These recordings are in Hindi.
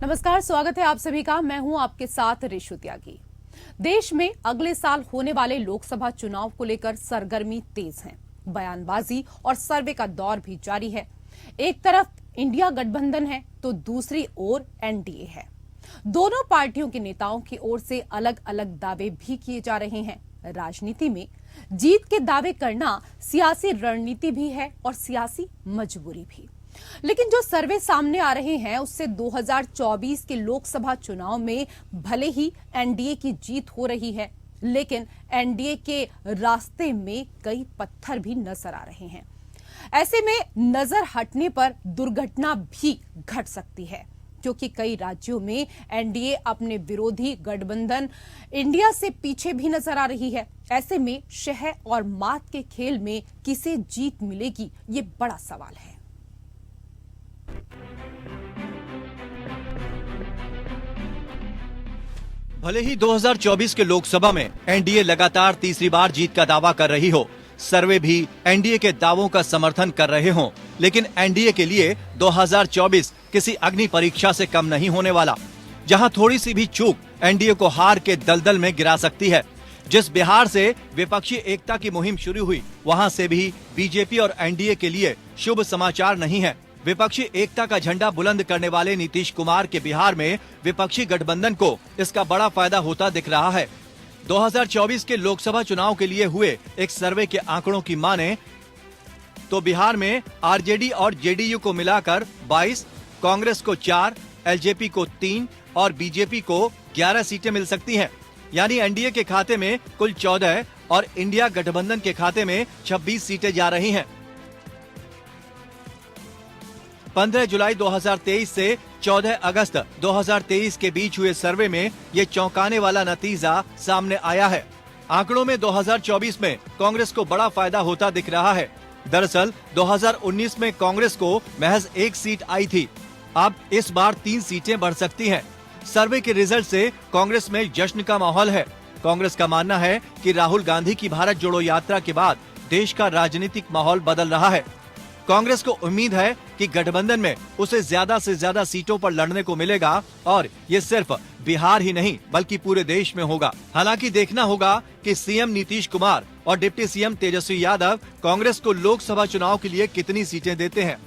नमस्कार, स्वागत है आप सभी का। मैं हूं आपके साथ रेशु त्यागी। देश में अगले साल होने वाले लोकसभा चुनाव को लेकर सरगर्मी तेज है। बयानबाजी और सर्वे का दौर भी जारी है। एक तरफ इंडिया गठबंधन है तो दूसरी ओर एनडीए है। दोनों पार्टियों के नेताओं की ओर से अलग अलग दावे भी किए जा रहे हैं। राजनीति में जीत के दावे करना सियासी रणनीति भी है और सियासी मजबूरी भी। लेकिन जो सर्वे सामने आ रहे हैं उससे 2024 के लोकसभा चुनाव में भले ही एनडीए की जीत हो रही है, लेकिन एनडीए के रास्ते में कई पत्थर भी नजर आ रहे हैं। ऐसे में नजर हटने पर दुर्घटना भी घट सकती है, क्योंकि कई राज्यों में एनडीए अपने विरोधी गठबंधन इंडिया से पीछे भी नजर आ रही है। ऐसे में शह और मात के खेल में किसे जीत मिलेगी, ये बड़ा सवाल है। भले ही 2024 के लोकसभा में एनडीए लगातार तीसरी बार जीत का दावा कर रही हो, सर्वे भी एनडीए के दावों का समर्थन कर रहे हों, लेकिन एनडीए के लिए 2024 किसी अग्नि परीक्षा से कम नहीं होने वाला, जहां थोड़ी सी भी चूक एनडीए को हार के दलदल में गिरा सकती है। जिस बिहार से विपक्षी एकता की मुहिम शुरू हुई, वहां से भी बीजेपी और एनडीए के लिए शुभ समाचार नहीं है। विपक्षी एकता का झंडा बुलंद करने वाले नीतीश कुमार के बिहार में विपक्षी गठबंधन को इसका बड़ा फायदा होता दिख रहा है। 2024 के लोकसभा चुनाव के लिए हुए एक सर्वे के आंकड़ों की माने तो बिहार में आरजेडी और जेडीयू को मिलाकर 22, कांग्रेस को 4, एलजेपी को 3 और बीजेपी को 11 सीटें मिल सकती हैं। यानी एनडीए के खाते में कुल 14 और इंडिया गठबंधन के खाते में 26 सीटें जा रही हैं। 15 जुलाई 2023 से 14 अगस्त 2023 के बीच हुए सर्वे में ये चौंकाने वाला नतीजा सामने आया है। आंकड़ों में 2024 में कांग्रेस को बड़ा फायदा होता दिख रहा है। दरअसल 2019 में कांग्रेस को महज 1 सीट आई थी, अब इस बार 3 सीटें बढ़ सकती हैं। सर्वे के रिजल्ट से कांग्रेस में जश्न का माहौल है। कांग्रेस का मानना है कि राहुल गांधी की भारत जोड़ो यात्रा के बाद देश का राजनीतिक माहौल बदल रहा है। कांग्रेस को उम्मीद है कि गठबंधन में उसे ज्यादा से ज्यादा सीटों पर लड़ने को मिलेगा और ये सिर्फ बिहार ही नहीं बल्कि पूरे देश में होगा। हालांकि देखना होगा कि सीएम नीतीश कुमार और डिप्टी सीएम तेजस्वी यादव कांग्रेस को लोकसभा चुनाव के लिए कितनी सीटें देते हैं।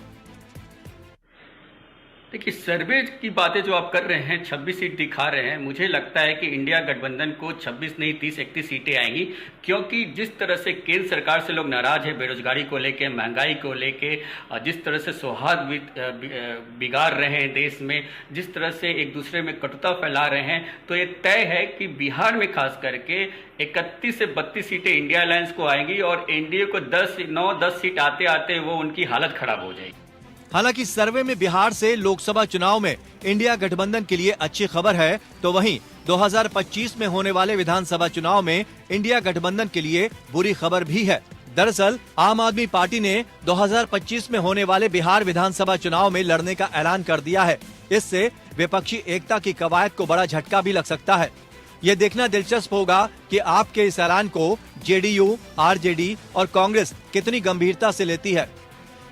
देखिए, सर्वे की बातें जो आप कर रहे हैं, 26 सीट दिखा रहे हैं, मुझे लगता है कि इंडिया गठबंधन को 26 नहीं 30-31 सीटें आएंगी, क्योंकि जिस तरह से केंद्र सरकार से लोग नाराज है बेरोजगारी को लेके, महंगाई को लेके, जिस तरह से सौहार्द बिगाड़ रहे हैं देश में, जिस तरह से एक दूसरे में कटुता फैला रहे हैं, तो ये तय है कि बिहार में खास करके 31 से 32 सीटें इंडिया अलायंस को आएंगी और एनडीए को 9-10 सीट आते आते वो उनकी हालत खराब हो जाएगी। हालांकि सर्वे में बिहार से लोकसभा चुनाव में इंडिया गठबंधन के लिए अच्छी खबर है, तो वहीं 2025 में होने वाले विधानसभा चुनाव में इंडिया गठबंधन के लिए बुरी खबर भी है। दरअसल आम आदमी पार्टी ने 2025 में होने वाले बिहार विधानसभा चुनाव में लड़ने का ऐलान कर दिया है। इससे विपक्षी एकता की कवायद को बड़ा झटका भी लग सकता है। ये देखना दिलचस्प होगा कि आपके इस ऐलान को जेडीयू, आरजेडी और कांग्रेस कितनी गंभीरता से लेती है।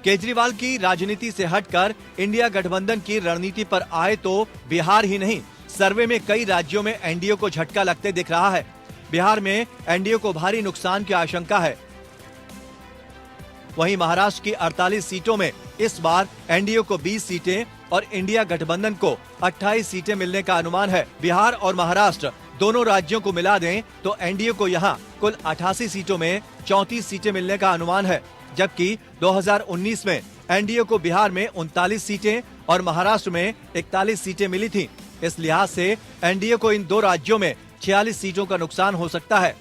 केजरीवाल की राजनीति से हटकर इंडिया गठबंधन की रणनीति पर आए तो बिहार ही नहीं, सर्वे में कई राज्यों में एनडीए को झटका लगते दिख रहा है। बिहार में एनडीए को भारी नुकसान की आशंका है। वहीं महाराष्ट्र की 48 सीटों में इस बार एनडीए को 20 सीटें और इंडिया गठबंधन को 28 सीटें मिलने का अनुमान है। बिहार और महाराष्ट्र दोनों राज्यों को मिला दें तो एनडीए को यहां कुल 88 सीटों में 34 सीटें मिलने का अनुमान है, जबकि 2019 में एनडीए को बिहार में 39 सीटें और महाराष्ट्र में 41 सीटें मिली थीं। इस लिहाज से एनडीए को इन दो राज्यों में 46 सीटों का नुकसान हो सकता है।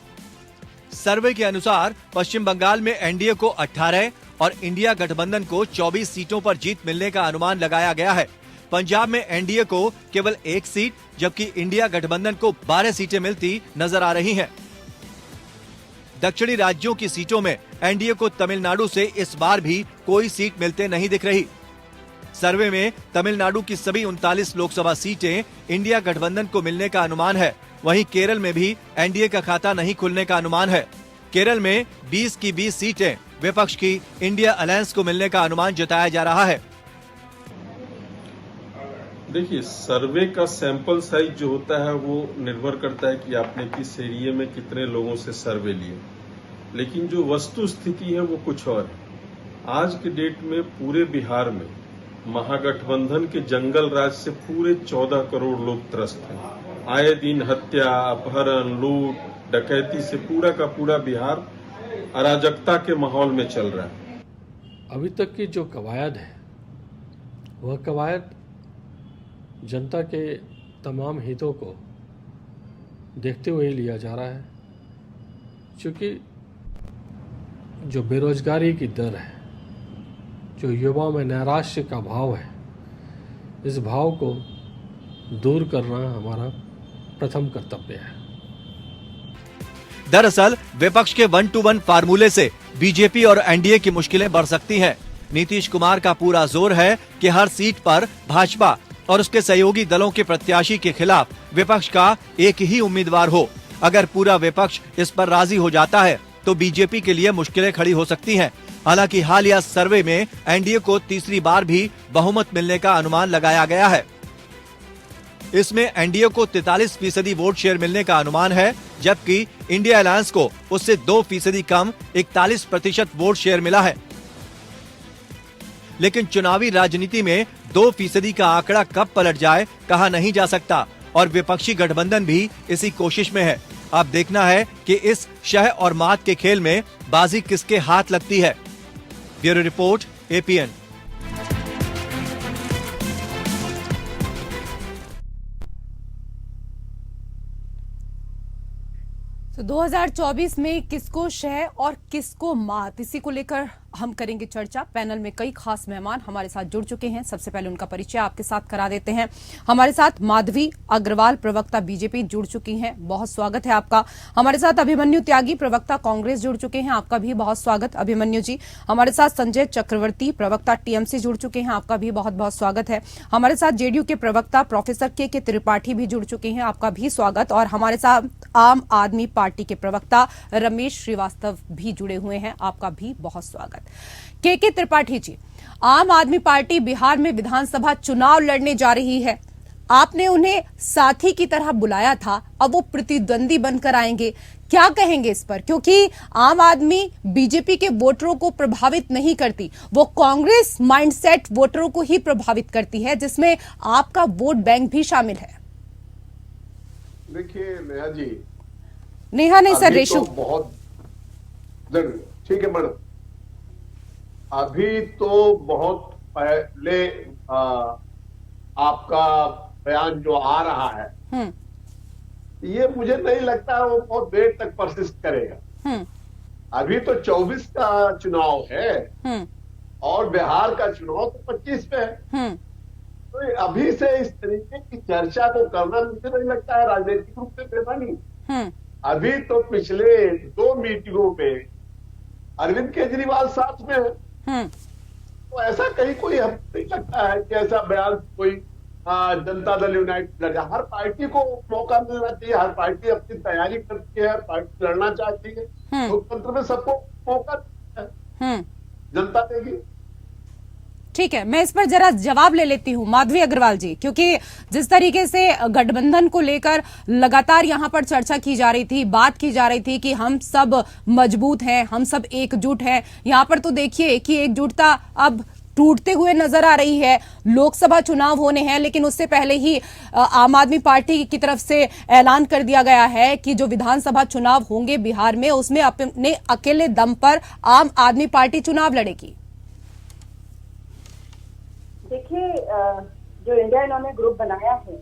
सर्वे के अनुसार पश्चिम बंगाल में एनडीए को 18 और इंडिया गठबंधन को 24 सीटों पर जीत मिलने का अनुमान लगाया गया है। पंजाब में एनडीए को केवल 1 सीट जबकि इंडिया गठबंधन को 12 सीटें मिलती नजर आ रही हैं। दक्षिणी राज्यों की सीटों में एनडीए को तमिलनाडु से इस बार भी कोई सीट मिलते नहीं दिख रही। सर्वे में तमिलनाडु की सभी 39 लोकसभा सीटें इंडिया गठबंधन को मिलने का अनुमान है। वहीं केरल में भी एनडीए का खाता नहीं खुलने का अनुमान है। केरल में 20 की 20 सीटें विपक्ष की इंडिया अलायंस को मिलने का अनुमान जताया जा रहा है। देखिए, सर्वे का सैंपल साइज जो होता है वो निर्भर करता है कि आपने किस एरिया में कितने लोगों से सर्वे लिए, लेकिन जो वस्तु स्थिति है वो कुछ और है। आज के डेट में पूरे बिहार में महागठबंधन के जंगल राज से पूरे 14 करोड़ लोग त्रस्त हैं। आए दिन हत्या, अपहरण, लूट, डकैती से पूरा का पूरा बिहार अराजकता के माहौल में चल रहा है। अभी तक की जो कवायद है वह कवायद जनता के तमाम हितों को देखते हुए लिया जा रहा है, क्योंकि जो बेरोजगारी की दर है, जो युवाओं में नैराश्य का भाव है, इस भाव को दूर करना हमारा प्रथम कर्तव्य है। दरअसल विपक्ष के 1-to-1 फार्मूले से बीजेपी और एनडीए की मुश्किलें बढ़ सकती हैं। नीतीश कुमार का पूरा जोर है कि हर सीट पर भाजपा और उसके सहयोगी दलों के प्रत्याशी के खिलाफ विपक्ष का एक ही उम्मीदवार हो। अगर पूरा विपक्ष इस पर राजी हो जाता है तो बीजेपी के लिए मुश्किलें खड़ी हो सकती हैं। हालांकि हालिया सर्वे में एनडीए को तीसरी बार भी बहुमत मिलने का अनुमान लगाया गया है। इसमें एनडीए को 43% वोट शेयर मिलने का अनुमान है, जबकि इंडिया अलायंस को उससे 2% कम 41% वोट शेयर मिला है। लेकिन चुनावी राजनीति में 2% का आंकड़ा कब पलट जाए कहा नहीं जा सकता और विपक्षी गठबंधन भी इसी कोशिश में है। अब देखना है कि इस शह और मात के खेल में बाजी किसके हाथ लगती है। Bureau report, APN. तो 2024 में किसको शह और किसको मात, इसी को लेकर हम करेंगे चर्चा। पैनल में कई खास मेहमान हमारे साथ जुड़ चुके हैं। सबसे पहले उनका परिचय आपके साथ करा देते हैं। हमारे साथ माधवी अग्रवाल, प्रवक्ता बीजेपी, जुड़ चुकी हैं। बहुत स्वागत है आपका। हमारे साथ अभिमन्यु त्यागी, प्रवक्ता कांग्रेस, जुड़ चुके हैं। आपका भी बहुत स्वागत अभिमन्यु जी। हमारे साथ संजय चक्रवर्ती, प्रवक्ता टीएमसी, जुड़ चुके हैं। आपका भी बहुत बहुत स्वागत है। हमारे साथ जेडीयू के प्रवक्ता प्रोफेसर के त्रिपाठी भी जुड़ चुके हैं। आपका भी स्वागत। और हमारे साथ आम आदमी पार्टी के प्रवक्ता रमेश श्रीवास्तव भी जुड़े हुए हैं। आपका भी बहुत स्वागत। के त्रिपाठी जी, आम आदमी पार्टी बिहार में विधानसभा चुनाव लड़ने जा रही है। आपने उन्हें साथी की तरह बुलाया था, अब वो प्रतिद्वंदी बनकर आएंगे, क्या कहेंगे इस पर? क्योंकि आम आदमी बीजेपी के वोटरों को प्रभावित नहीं करती, वो कांग्रेस माइंडसेट वोटरों को ही प्रभावित करती है, जिसमें आपका वोट बैंक भी शामिल है। देखिए नेहा जी, नेहा नहीं सर, रेशु। तो बहुत ठीक है मैडम। अभी तो बहुत पहले आपका बयान जो आ रहा है, ये मुझे नहीं लगता है वो बहुत देर तक परसिस्ट करेगा। अभी तो 24 का चुनाव है और बिहार का चुनाव तो 25 में है। तो अभी से इस तरीके की चर्चा को करना मुझे नहीं लगता है राजनीतिक रूप से बेमानी। अभी तो पिछले 2 मीटिंगों में अरविंद केजरीवाल साथ में है, तो ऐसा कहीं कोई हम नहीं लगता है कि ऐसा बयान कोई जनता दल यूनाइटेड लड़ा। हर पार्टी को मौका मिलना चाहिए, हर पार्टी अपनी तैयारी करती है, हर पार्टी लड़ना चाहती है। लोकतंत्र में सबको मौका है, जनता देगी। ठीक है, मैं इस पर जरा जवाब ले लेती हूँ माधवी अग्रवाल जी, क्योंकि जिस तरीके से गठबंधन को लेकर लगातार यहाँ पर चर्चा की जा रही थी, बात की जा रही थी कि हम सब मजबूत हैं, हम सब एकजुट हैं। यहाँ पर तो देखिए कि एकजुटता अब टूटते हुए नजर आ रही है। लोकसभा चुनाव होने हैं, लेकिन उससे पहले ही आम आदमी पार्टी की तरफ से ऐलान कर दिया गया है कि जो विधानसभा चुनाव होंगे बिहार में, उसमें अपने अकेले दम पर आम आदमी पार्टी चुनाव लड़ेगी। देखिए, जो इंडिया इन्होंने ग्रुप बनाया है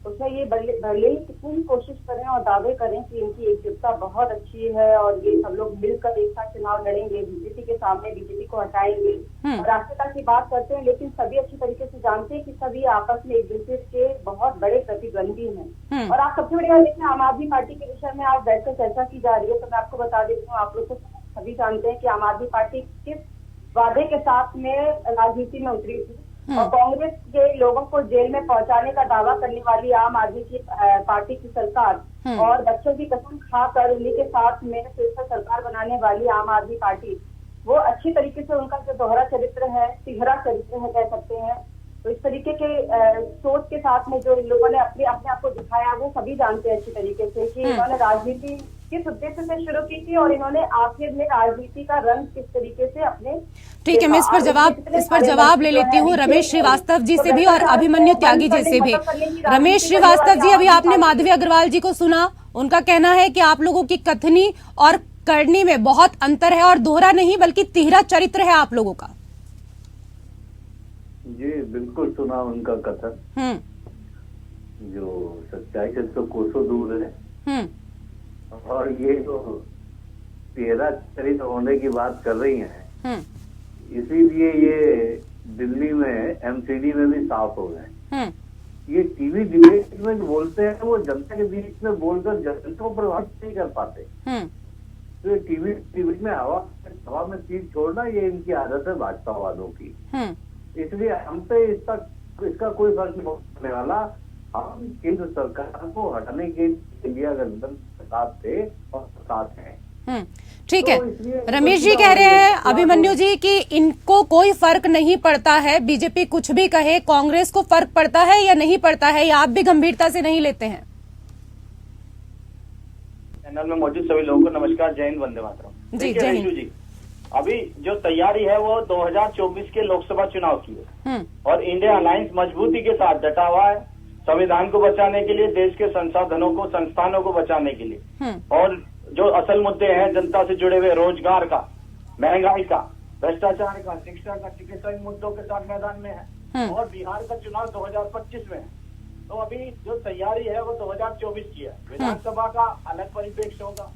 उसमें ये भले ही कितनी भी कोशिश करें और दावे करें कि इनकी एकजुटता बहुत अच्छी है और ये सब लोग मिलकर एक साथ चुनाव लड़ेंगे, बीजेपी के सामने बीजेपी को हटाएंगे और राष्ट्रीयता की बात करते हैं, लेकिन सभी अच्छी तरीके से जानते हैं कि सभी आपस में एक दूसरे के बहुत बड़े प्रतिद्वंदी हैं। और आप सबसे बड़ी बात देखिए, आम आदमी पार्टी के विषय में आज बैठकर चर्चा की जा रही है, तो मैं आपको बता देती हूँ, आप लोग तो सभी जानते हैं कि आम आदमी पार्टी किस वादे के साथ में राजनीति में उतरी थी और कांग्रेस के लोगों को जेल में पहुंचाने का दावा करने वाली आम आदमी की पार्टी की सरकार और बच्चों की कसम खाकर उन्हीं के साथ में फिर से सरकार बनाने वाली आम आदमी पार्टी, वो अच्छी तरीके से उनका जो दोहरा चरित्र है, तिहरा चरित्र है कह सकते हैं, तो इस तरीके के सोच के साथ में जो इन लोगों ने अपने आप को दिखाया, वो सभी जानते हैं अच्छी तरीके से कि इन्होंने राजनीति किस उद्देश्य से शुरू की थी और इन्होंने आखिर में राजनीति का रंग किस तरीके से अपने। ठीक है, मैं इस पर जवाब ले लेती हूँ रमेश श्रीवास्तव जी से भी और अभिमन्यु त्यागी जी से भी। रमेश श्रीवास्तव जी, अभी आपने माधवी अग्रवाल जी को सुना, उनका कहना है कि आप लोगों की कथनी और करनी में बहुत अंतर है और दोहरा नहीं बल्कि तिहरा चरित्र है आप लोगों का। जी बिल्कुल सुना उनका कथन, जो सच्चाई से तो कोसों दूर है। और ये जो तिहरा चरित्र होने की बात कर रही हैं, इसीलिए ये दिल्ली में एमसीडी में भी साफ हो गए। ये टीवी डिबेट में जो बोलते हैं वो जनता के बीच में बोलकर जनता को प्रभावित नहीं कर पाते। तो ये टीवी डिबेट में हवा में तीर छोड़ना, ये इनकी आदत है भाजपा वालों की। इसलिए हम पे इसका कोई फर्क नहीं पड़ने वाला। हम केंद्र सरकार को हटाने के इंडिया गठबंधन के साथ थे और साथ हैं। ठीक है, रमेश जी कह रहे हैं अभिमन्यु जी कि इनको कोई फर्क नहीं पड़ता है, बीजेपी कुछ भी कहे, कांग्रेस को फर्क पड़ता है या नहीं पड़ता है, या आप भी गंभीरता से नहीं लेते हैं? चैनल में मौजूद सभी लोगों को नमस्कार, जय हिंद, वंदे मातरम। जी जय हिंद जी। अभी जो तैयारी है वो 2024 के लोकसभा चुनाव की है और इंडिया अलायंस मजबूती के साथ डटा हुआ है संविधान को बचाने के लिए, देश के संसाधनों को, संस्थानों को बचाने के लिए। और जो असल मुद्दे हैं जनता से जुड़े हुए, रोजगार का, महंगाई का, भ्रष्टाचार का, शिक्षा का, चिकित्सा, इन मुद्दों के साथ मैदान में है। और बिहार का चुनाव 2025 में है। तो अभी जो तैयारी है वो 2024 की है। विधानसभा का अलग परिप्रेक्ष्य होगा,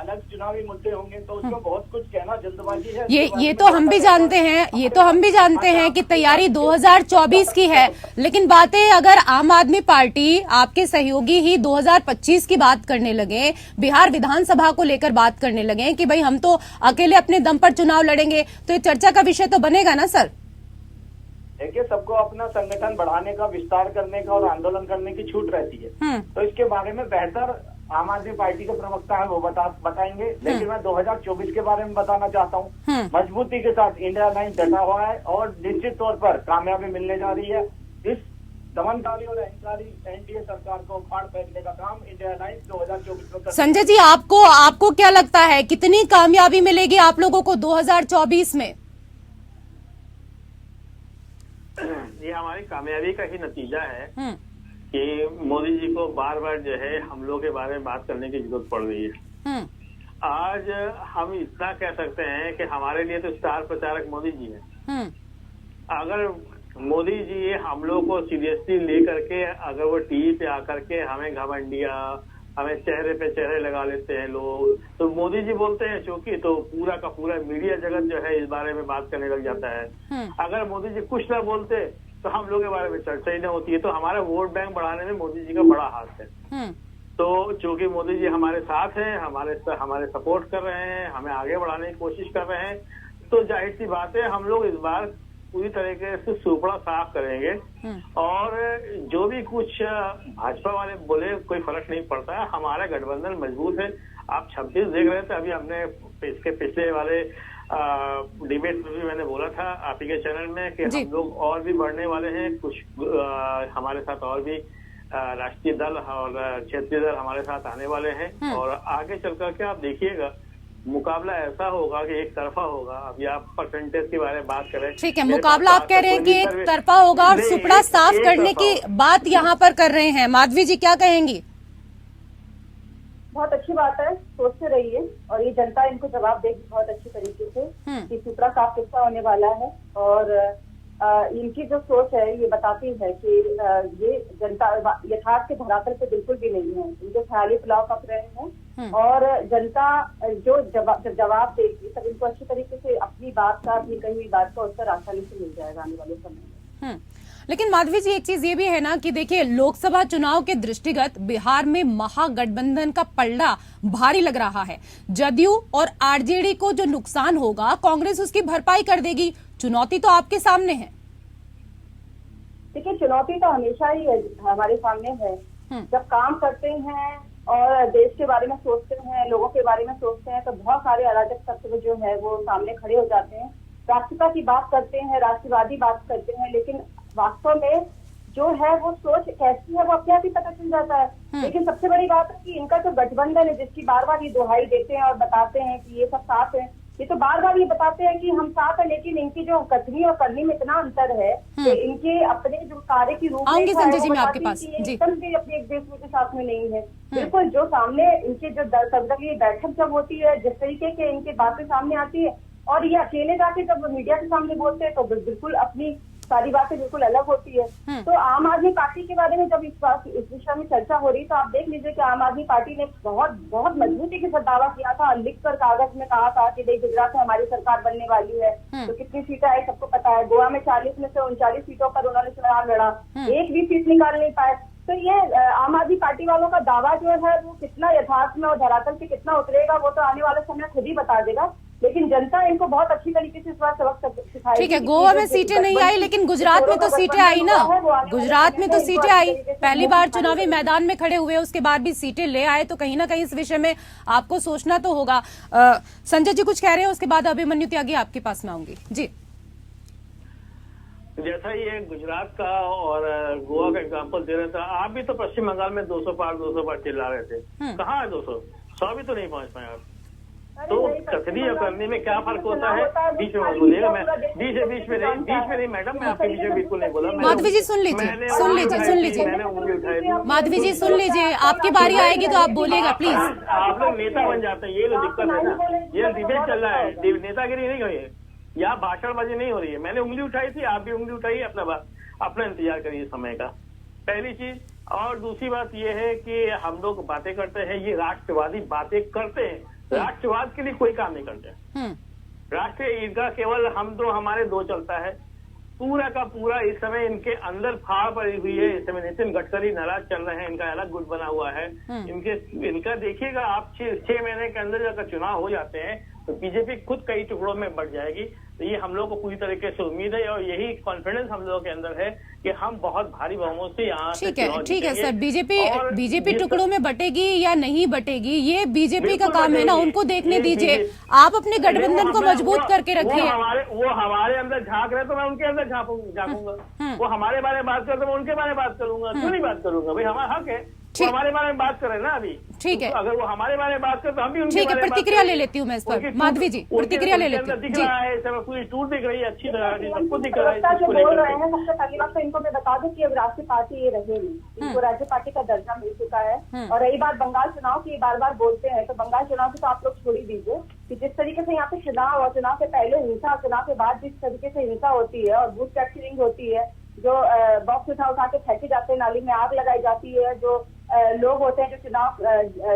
अलग चुनावी मुद्दे होंगे, तो उसमें बहुत कुछ कहना जल्दबाजी है। ये तो हम भी जानते हैं, ये तो हम भी जानते हैं कि तैयारी 2024 की है, लेकिन बातें अगर आम आदमी पार्टी, आपके सहयोगी ही 2025 की बात करने लगे, बिहार विधानसभा को लेकर बात करने लगे कि भाई हम तो अकेले अपने दम पर चुनाव लड़ेंगे, तो ये चर्चा का विषय तो बनेगा ना सर? देखिए, सबको अपना संगठन बढ़ाने का, विस्तार करने का और आंदोलन करने की छूट रहती है। तो इसके बारे में बेहतर आम आदमी पार्टी के प्रवक्ता है वो बताएंगे। लेकिन मैं 2024 के बारे में बताना चाहता हूँ। मजबूती के साथ इंडिया अलायंस डटा हुआ है और निश्चित तौर पर कामयाबी मिलने जा रही है। इस दमनकारी और अहंकारी एनडीए सरकार को फाड़ फेंकने का काम इंडिया अलायंस 2024 में। संजय जी, आपको क्या लगता है कितनी कामयाबी मिलेगी आप लोगों को 2024 में? ये हमारी कामयाबी का ही नतीजा है कि मोदी जी को बार बार जो है हम लोग के बारे में बात करने की जरूरत पड़ रही है। आज हम इतना कह सकते हैं कि हमारे लिए तो स्टार प्रचारक मोदी जी हैं। अगर मोदी जी हम लोग को सीरियसली लेकर के अगर वो टीवी पे आकर के हमें घमंडिया, हमें चेहरे पे चेहरे लगा लेते हैं लोग, तो मोदी जी बोलते हैं चूंकि तो पूरा का पूरा मीडिया जगत जो है इस बारे में बात करने लग जाता है। अगर मोदी जी कुछ ना बोलते तो हम लोग के बारे में चर्चा ही नहीं होती है। तो हमारा वोट बैंक बढ़ाने में मोदी जी का बड़ा हाथ है। तो चूंकि मोदी जी हमारे साथ हैं, हमारे सपोर्ट कर रहे हैं, हमें आगे बढ़ाने की कोशिश कर रहे हैं, तो जाहिर सी बात है हम लोग इस बार पूरी तरीके से सुपड़ा साफ करेंगे। और जो भी कुछ भाजपा वाले बोले कोई फर्क नहीं पड़ता है, हमारा गठबंधन मजबूत है। आप 26 देख रहे थे, अभी हमने इसके पिछले वाले डिबेट में भी मैंने बोला था आप ही के चैनल में कि हम लोग और भी बढ़ने वाले हैं। कुछ हमारे साथ और भी राष्ट्रीय दल और क्षेत्रीय दल हमारे साथ आने वाले हैं। और आगे चल करके आप देखिएगा मुकाबला ऐसा होगा कि एक तरफा होगा। अभी आप परसेंटेज के बारे में बात करें, ठीक है, मुकाबला आप कह रहे हैं कि एक तरफा होगा और सुपड़ा साफ करने की बात यहाँ पर कर रहे हैं। माधवी जी क्या कहेंगी? बहुत अच्छी बात है, सोचते रहिए और ये जनता इनको जवाब देगी बहुत अच्छी तरीके से कि सुपड़ा साफ किसका होने वाला है। और इनकी जो सोच है ये बताती है कि ये जनता यथार्थ के धरातल पे बिल्कुल भी नहीं है। इनके ख्याली पुलाव पक रहे हैं और जनता जो जवाब देगी तब इनको अच्छी तरीके से अपनी बात का, अपनी कही हुई बात का उत्तर आसानी से मिल जाएगा आने वाले समय में। लेकिन माधवी जी, एक चीज ये भी है ना कि देखिए लोकसभा चुनाव के दृष्टिगत बिहार में महागठबंधन का पलड़ा भारी लग रहा है। जदयू और आरजेडी को जो नुकसान होगा कांग्रेस उसकी भरपाई कर देगी। चुनौती तो आपके सामने है। देखिए, चुनौती तो हमेशा ही हमारे सामने है। जब काम करते हैं और देश के बारे में सोचते हैं, लोगों के बारे में सोचते हैं, तो बहुत सारे अराजक तत्व जो है वो सामने खड़े हो जाते हैं राष्ट्रपिता की बात करते हैं, राष्ट्रवादी बात करते हैं, लेकिन वास्तव में जो है वो सोच कैसी है वो अपने आप ही पता चल जाता है। लेकिन सबसे बड़ी बात है कि इनका जो गठबंधन है, जिसकी बार बार ये दुहाई देते हैं और बताते हैं कि ये सब साथ है, ये तो बार बार ये बताते हैं कि हम साथ है, लेकिन इनकी जो कथनी और करनी में इतना अंतर है कि इनके अपने जो कार्य की आऊंगी संजय जी मैं आपके पास जी जी। भी अपने एक देश के साथ में नहीं है। बिल्कुल जो सामने इनके जो सर्वदलीय बैठक जब होती है, जिस तरीके के इनके बातें सामने आती है, और ये अकेले जाके जब मीडिया के सामने बोलते हैं तो बिल्कुल अपनी सारी बातें बिल्कुल अलग होती है। तो आम आदमी पार्टी के बारे में जब इस विषय में चर्चा हो रही तो आप देख लीजिए कि आम आदमी पार्टी ने बहुत मजबूती के साथ दावा किया था, लिखकर कागज में कहा था कि देखिए गुजरात में हमारी सरकार बनने वाली है। तो कितनी सीटें आई सबको पता है। गोवा में 40 में से 39 सीटों पर उन्होंने चुनाव लड़ा, एक भी सीट निकाल नहीं पाए। तो ये आम आदमी पार्टी वालों का दावा जो है वो कितना यथार्थ में और धरातल पे कितना उतरेगा वो तो आने वाले समय खुद ही बता देगा। लेकिन जनता इनको बहुत अच्छी तरीके से इस बार सबक सिखाएगी। ठीक है, गोवा में सीटें नहीं आई लेकिन गुजरात में तो सीटें आई ना, गुजरात में तो सीटें आई। पहली बार चुनावी मैदान में खड़े हुए, उसके बाद भी सीटें ले आए, तो कहीं ना कहीं इस विषय में आपको सोचना तो होगा। संजय जी कुछ कह रहे हैं, उसके बाद अभिमन्यु त्यागी आपके पास में आऊंगी जी। जैसा ये गुजरात का और गोवा का एग्जांपल दे रहे थे, आप भी तो पश्चिम बंगाल में 200 पार चिल्ला रहे थे। कहाँ है 200? 100 भी तो नहीं पहुंच पाए आप। तो कथनी और करने में क्या फर्क होता है? बीच में बोलिएगा, मैं बीच में नहीं मैडम, मैं आपके बीच में बिल्कुल नहीं बोला। माधवी जी सुन लीजिए माधवी जी सुन लीजिए, आपकी बारी आएगी तो आप बोलिएगा प्लीज। आप लोग नेता बन जाते हैं, ये तो दिक्कत है ना। ये डिबेट चल रहा है, नेतागिरी नहीं हुई है, यहाँ भाषणबाजी नहीं हो रही है। मैंने उंगली उठाई थी, आप भी उंगली उठाइए, अपना इंतजार करिए समय का, पहली चीज। और दूसरी बात ये है कि हम लोग बातें करते हैं, ये राष्ट्रवादी बातें करते हैं, राष्ट्रवाद के लिए कोई काम नहीं करते। राष्ट्रीय ईर्षा केवल हमारे दो चलता है, पूरा का पूरा इस समय इनके अंदर फाड़ पड़ी हुई है। इस समय नितिन गडकरी नाराज चल रहे हैं, इनका अलग गुट बना हुआ है। इनका देखिएगा आप 6 महीने के अंदर अगर चुनाव हो जाते हैं तो बीजेपी खुद कई टुकड़ों में बढ़ जाएगी। तो ये हम लोग को पूरी तरीके से उम्मीद है और यही कॉन्फिडेंस हम लोगों के अंदर है कि हम बहुत भारी बहुमत से यहाँ ठीक है सर। बीजेपी टुकड़ों में बटेगी या नहीं बटेगी ये बीजेपी का काम है ना, उनको देखने दीजिए। आप अपने गठबंधन को मजबूत करके रखिए। वो हमारे अंदर झांक रहे तो मैं उनके अंदर झांकूंगा। वो हमारे बारे में बात करते मैं उनके बारे में बात करूंगा। क्यों नहीं बात करूंगा भाई, हमारा हक है। वो हमारे बारे में बात करें ना अभी। ठीक है, अगर वो हमारे बारे में बात करें तो हम भी उनके ठीक है, प्रतिक्रिया ले लेती हूँ मैं इस पर। माधवी जी प्रतिक्रिया ले लेती हूँ। दिख रहा है पूरी टूर दिख रही है, अच्छी तरह सबको दिख रहा है। जो बोल रहे हैं सबसे पहली बात तो इनको मैं बता दूं कि अब राष्ट्रीय पार्टी ये रहेगी, इनको राज्य पार्टी का दर्जा मिल चुका है। और रही बात बंगाल चुनाव की, बार बार बोलते हैं, तो बंगाल चुनाव की तो आप लोग छोड़ ही दीजिए कि जिस तरीके से यहाँ पे चुनाव और चुनाव से पहले हिंसा, चुनाव के बाद जिस तरीके से हिंसा होती है और बूथ कैप्चरिंग होती है, जो बॉक्स उठा के फेंके जाते हैं, नाली में आग लगाई जाती है, जो लोग होते हैं जो चुनाव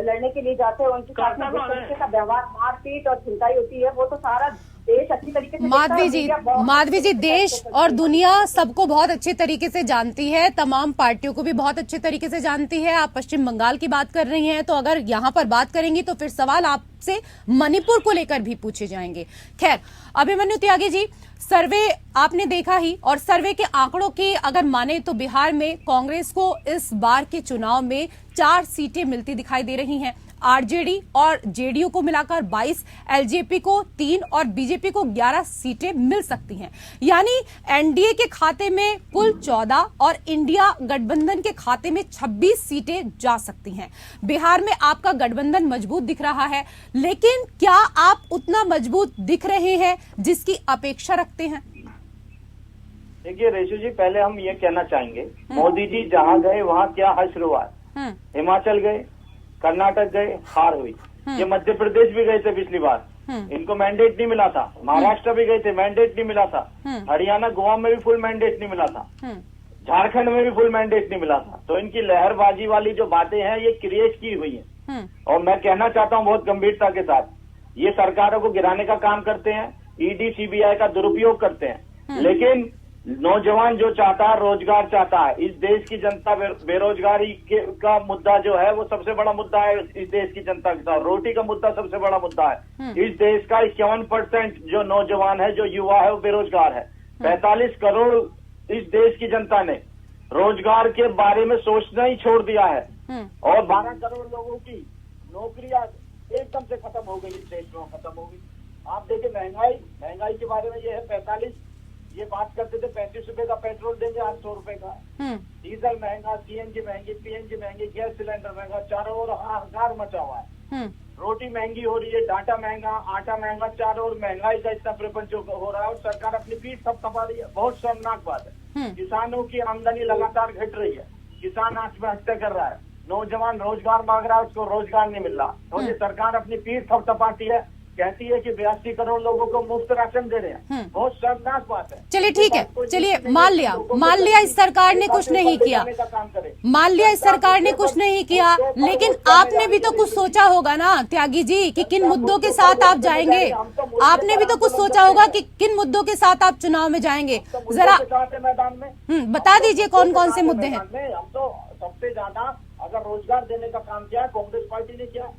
लड़ने के लिए जाते हैं उनके साथ में जिस तरीके का व्यवहार, मारपीट और छिनताई होती है, वो तो सारा देश अच्छी तरीके से। माधवी जी देश और दुनिया सबको बहुत अच्छे तरीके से जानती है, तमाम पार्टियों को भी बहुत अच्छे तरीके से जानती है। आप पश्चिम बंगाल की बात कर रही हैं, तो अगर यहाँ पर बात करेंगी तो फिर सवाल आपसे मणिपुर को लेकर भी पूछे जाएंगे। खैर अभिमन्यु त्यागी जी, सर्वे आपने देखा ही, और सर्वे के आंकड़ों की अगर माने तो बिहार में कांग्रेस को इस बार के चुनाव में 4 सीटें मिलती दिखाई दे रही हैं। आरजेडी और जेडीयू को मिलाकर 22, एलजेपी को 3 और बीजेपी को 11 सीटें मिल सकती हैं। यानी एनडीए के खाते में कुल 14 और इंडिया गठबंधन के खाते में 26 सीटें जा सकती हैं। बिहार में आपका गठबंधन मजबूत दिख रहा है, लेकिन क्या आप उतना मजबूत दिख रहे हैं जिसकी अपेक्षा रखते हैं? देखिए रेशु जी, पहले हम ये कहना चाहेंगे, मोदी जी जहाँ गए वहाँ क्या हश्र हुआ। हिमाचल गए, कर्नाटक गए, हार हुई। ये मध्य प्रदेश भी गए थे पिछली बार, इनको मैंडेट नहीं मिला था। महाराष्ट्र भी गए थे, मैंडेट नहीं मिला था। हरियाणा, गोवा में भी फुल मैंडेट नहीं मिला था। झारखंड में भी फुल मैंडेट नहीं मिला था। तो इनकी लहरबाजी वाली जो बातें हैं ये क्रिएट की हुई है। और मैं कहना चाहता हूँ बहुत गंभीरता के साथ, ये सरकारों को गिराने का काम करते हैं, ईडी सीबीआई का दुरुपयोग करते हैं। लेकिन नौजवान जो चाहता है, रोजगार चाहता है, इस देश की जनता बेरोजगारी का मुद्दा जो है वो सबसे बड़ा मुद्दा है इस देश की जनता के साथ। रोटी का मुद्दा सबसे बड़ा मुद्दा है। इस देश का 51% जो नौजवान है, जो युवा है, वो बेरोजगार है। 45 करोड़ इस देश की जनता ने रोजगार के बारे में सोचना ही छोड़ दिया है। और 12 करोड़ लोगों की नौकरियां एकदम से खत्म हो गई, इस देश में खत्म हो गई। आप देखिए महंगाई के बारे में ये है 45, ये बात करते थे 35 रुपए का पेट्रोल देंगे, आज 100 रुपए का। डीजल महंगा, सीएनजी महंगी, पीएनजी महंगी, गैस सिलेंडर महंगा, चारों ओर हाहाकार मचा हुआ है। रोटी महंगी हो रही है, डाटा महंगा, आटा महंगा, चारों ओर महंगाई का इतना प्रपंच हो रहा है और सरकार अपनी पीठ थपथपा रही है। बहुत शर्मनाक बात है। किसानों की आमदनी लगातार घट रही है, किसान आत्महत्या कर रहा है, नौजवान रोजगार मांग रहा है, उसको रोजगार नहीं मिल रहा। तो ये सरकार अपनी पीठ थपथपाती है, कहती है कि 82 करोड़ लोगों को मुफ्त राशन दे रहे हैं। बहुत शर्मनाक बात है। चलिए ठीक है, चलिए मान लिया इस सरकार ने कुछ नहीं किया, मान लिया इस सरकार ने कुछ नहीं किया, लेकिन आपने भी तो कुछ सोचा होगा ना त्यागी जी कि किन मुद्दों के साथ आप जाएंगे। आपने भी तो कुछ सोचा होगा कि किन मुद्दों के साथ आप चुनाव में जाएंगे। जरा मैदान में बता दीजिए कौन कौन से मुद्दे हैं। हम तो सबसे ज्यादा अगर रोजगार देने का काम किया कांग्रेस पार्टी ने किया।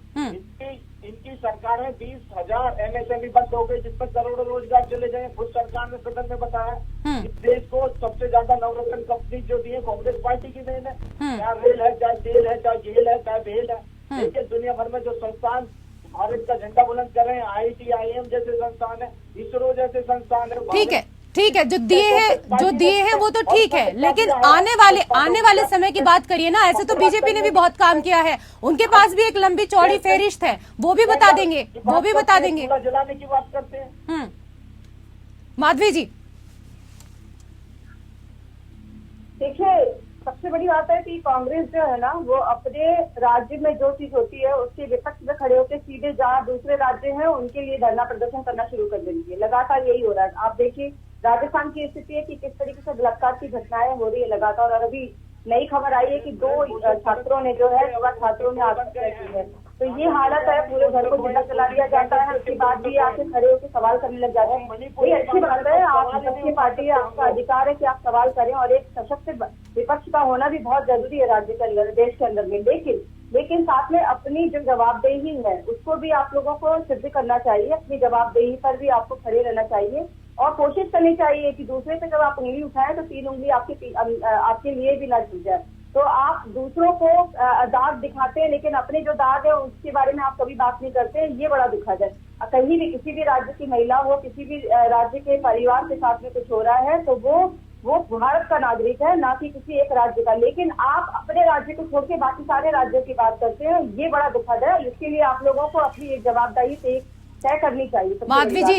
इनकी सरकार है 20,000 MSME बंद हो गई, जिसमें करोड़ों रोजगार चले गए। खुद सरकार ने सदन में बताया इस देश को सबसे ज्यादा नवरत्न कंपनी जो दी है कांग्रेस पार्टी की देन है। चाहे रेल है, चाहे तेल है, चाहे जेल है, चाहे बेल है। देखिए दुनिया भर में जो संस्थान भारत का झंडा बुलंद कर रहे हैं, IIT, IIM जैसे संस्थान है, इसरो जैसे संस्थान है। ठीक है, जो दिए हैं वो तो ठीक है, लेकिन आने वाले समय की बात करिए ना। ऐसे तो बीजेपी ने भी बहुत काम किया है, उनके पास भी एक लंबी चौड़ी फेरिस्त है, वो भी बता देंगे। जलाने की बात करते हैं। माधवी जी देखिए, सबसे बड़ी बात है कि कांग्रेस जो है ना, वो अपने राज्य में जो चीज होती है उसके विपक्ष में खड़े होकर सीधे जहाँ दूसरे राज्य हैं उनके लिए धरना प्रदर्शन करना शुरू कर देंगे। लगातार यही हो रहा है। आप देखिए राजस्थान की स्थिति है कि किस तरीके से बलात्कार की घटनाएं हो रही है लगातार। और अभी नई खबर आई है कि 2 छात्रों ने जो है, युवा छात्रों ने आत्महत्या की है। तो ये हालत है, पूरे घर को जिंदा जला दिया जाता है। उसके बाद भी आके खड़े होकर सवाल करने लग जाते हैं। ये अच्छी बात है, आप सबकी पार्टी है, आपका अधिकार है कि आप सवाल करें, और एक सशक्त विपक्ष का होना भी बहुत जरूरी है राज्य के अंदर, देश के अंदर में। लेकिन साथ में अपनी जो जवाबदेही है उसको भी आप लोगों को सिद्ध करना चाहिए। अपनी जवाबदेही पर भी आपको खड़े रहना चाहिए और कोशिश करनी चाहिए कि दूसरे पे जब आप उंगली उठाएं तो 3 उंगली आपके लिए भी ना झुक जाए। तो आप दूसरों को दाग दिखाते हैं, लेकिन अपने जो दाग है उसके बारे में आप कभी बात नहीं करते। ये बड़ा दुखद है। कहीं भी किसी भी राज्य की महिला हो, किसी भी राज्य के परिवार के साथ में कुछ हो रहा है तो वो भारत का नागरिक है, ना कि किसी एक राज्य का। लेकिन आप अपने राज्य को छोड़ के बाकी सारे राज्यों की बात करते हैं, ये बड़ा दुखद है। इसके लिए आप लोगों को अपनी एक जवाबदारी तय करनी चाहिए। माधवी जी,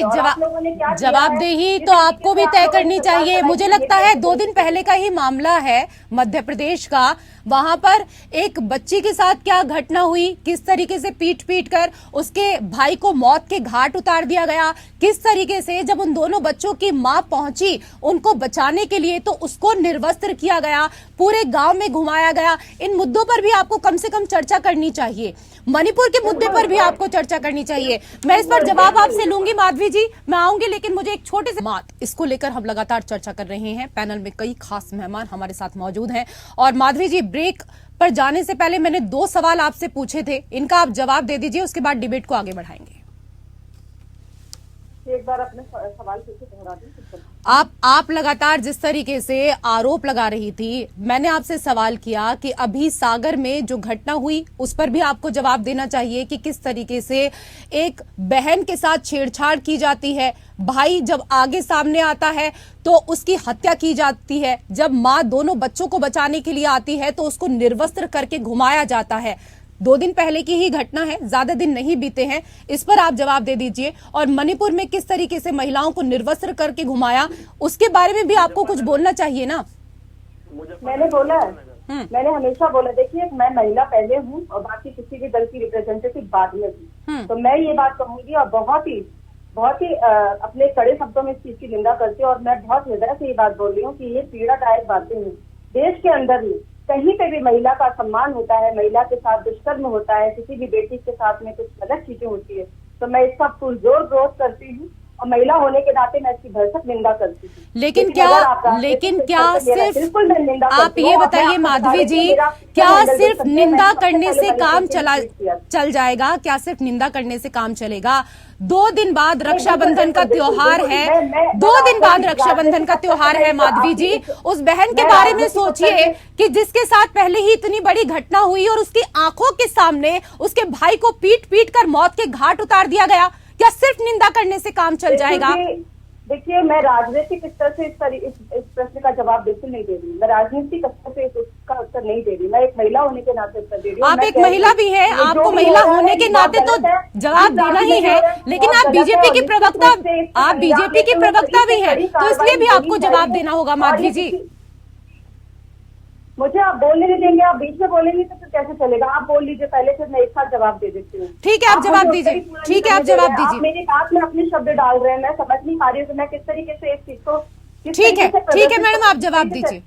जवाबदेही तो आपको भी तय करनी चाहिए। मुझे लगता है 2 दिन पहले का ही मामला है मध्य प्रदेश का। वहां पर एक बच्ची के साथ क्या घटना हुई, किस तरीके से पीट कर उसके भाई को मौत के घाट उतार दिया गया, किस तरीके से जब उन दोनों बच्चों की मां पहुंची उनको बचाने के लिए तो उसको निर्वस्त्र किया गया, पूरे गांव में घुमाया गया। इन मुद्दों पर भी आपको कम से कम चर्चा करनी चाहिए। मणिपुर के मुद्दे पर भी आपको चर्चा करनी चाहिए। मैं इस पर जवाब आपसे लूंगी माधवी जी, मैं आऊंगी, लेकिन मुझे एक छोटे से बात, इसको लेकर हम लगातार चर्चा कर रहे हैं। पैनल में कई खास मेहमान हमारे साथ मौजूद हैं। और माधवी जी, ब्रेक पर जाने से पहले मैंने 2 सवाल आपसे पूछे थे, इनका आप जवाब दे दीजिए, उसके बाद डिबेट को आगे बढ़ाएंगे। एक बार अपने सवाल फिर से दोहरा दें। आप लगातार जिस तरीके से आरोप लगा रही थी, मैंने आपसे सवाल किया कि अभी सागर में जो घटना हुई उस पर भी आपको जवाब देना चाहिए कि किस तरीके से एक बहन के साथ छेड़छाड़ की जाती है, भाई जब आगे सामने आता है तो उसकी हत्या की जाती है, जब माँ दोनों बच्चों को बचाने के लिए आती है तो उसको निर्वस्त्र करके घुमाया जाता है। 2 दिन पहले की ही घटना है, ज्यादा दिन नहीं बीते हैं, इस पर आप जवाब दे दीजिए। और मणिपुर में किस तरीके से महिलाओं को निर्वस्त्र करके घुमाया, उसके बारे में भी आपको कुछ बोलना चाहिए ना। मैंने बोला है, मैंने हमेशा बोला, देखिए मैं महिला पहले हूँ और बाकी किसी भी दल की रिप्रेजेंटेटिव बाद में हूँ। तो मैं ये बात कहूंगी और बहुत ही अपने कड़े शब्दों में इस चीज की निंदा करती हूँ। और मैं बहुत हृदय से ये बात बोल रही हूँ कि ये पीड़ादायक बातें हैं। देश के अंदर ही कहीं पे भी महिला का सम्मान होता है, महिला के साथ दुष्कर्म होता है, किसी भी बेटी के साथ में कुछ गलत चीजें होती है, तो मैं इसका पुरजोर विरोध करती हूँ और महिला होने के नाते मैं इसकी भरसक निंदा करती हूँ। लेकिन क्या सिर्फ आप ये बताइए माधवी जी, क्या सिर्फ निंदा करने से काम चल जाएगा? क्या सिर्फ निंदा करने से काम चलेगा? 2 दिन बाद रक्षाबंधन का त्योहार है, 2 दिन बाद रक्षाबंधन का त्योहार है माधवी जी। उस बहन के बारे में सोचिए कि जिसके साथ पहले ही इतनी बड़ी घटना हुई और उसकी आंखों के सामने उसके भाई को पीट कर मौत के घाट उतार दिया गया। क्या सिर्फ निंदा करने से काम चल जाएगा? देखिए, मैं राजनीतिक स्तर से इस प्रश्न का जवाब बिल्कुल नहीं दे रही। मैं राजनीतिक स्तर से इसका उत्तर नहीं दे रही। मैं एक महिला होने के नाते उत्तर दे रही हूँ। आप एक महिला भी हैं, आपको महिला होने के नाते तो जवाब देना ही है, लेकिन आप बीजेपी की प्रवक्ता भी हैं, तो इसलिए भी आपको जवाब देना होगा माधवी जी। मुझे आप बोलने नहीं देंगे, आप बीच में बोलेंगे तो फिर कैसे चलेगा? आप बोल लीजिए पहले, फिर मैं एक साथ जवाब दे देती हूँ। ठीक है, आप जवाब दीजिए। ठीक है, आप जवाब दीजिए। आप मेरी बात में अपने शब्द डाल रहे हैं, मैं समझ नहीं पा रही हूँ कि मैं किस तरीके से इस चीज को ठीक है मैडम, आप जवाब दीजिए।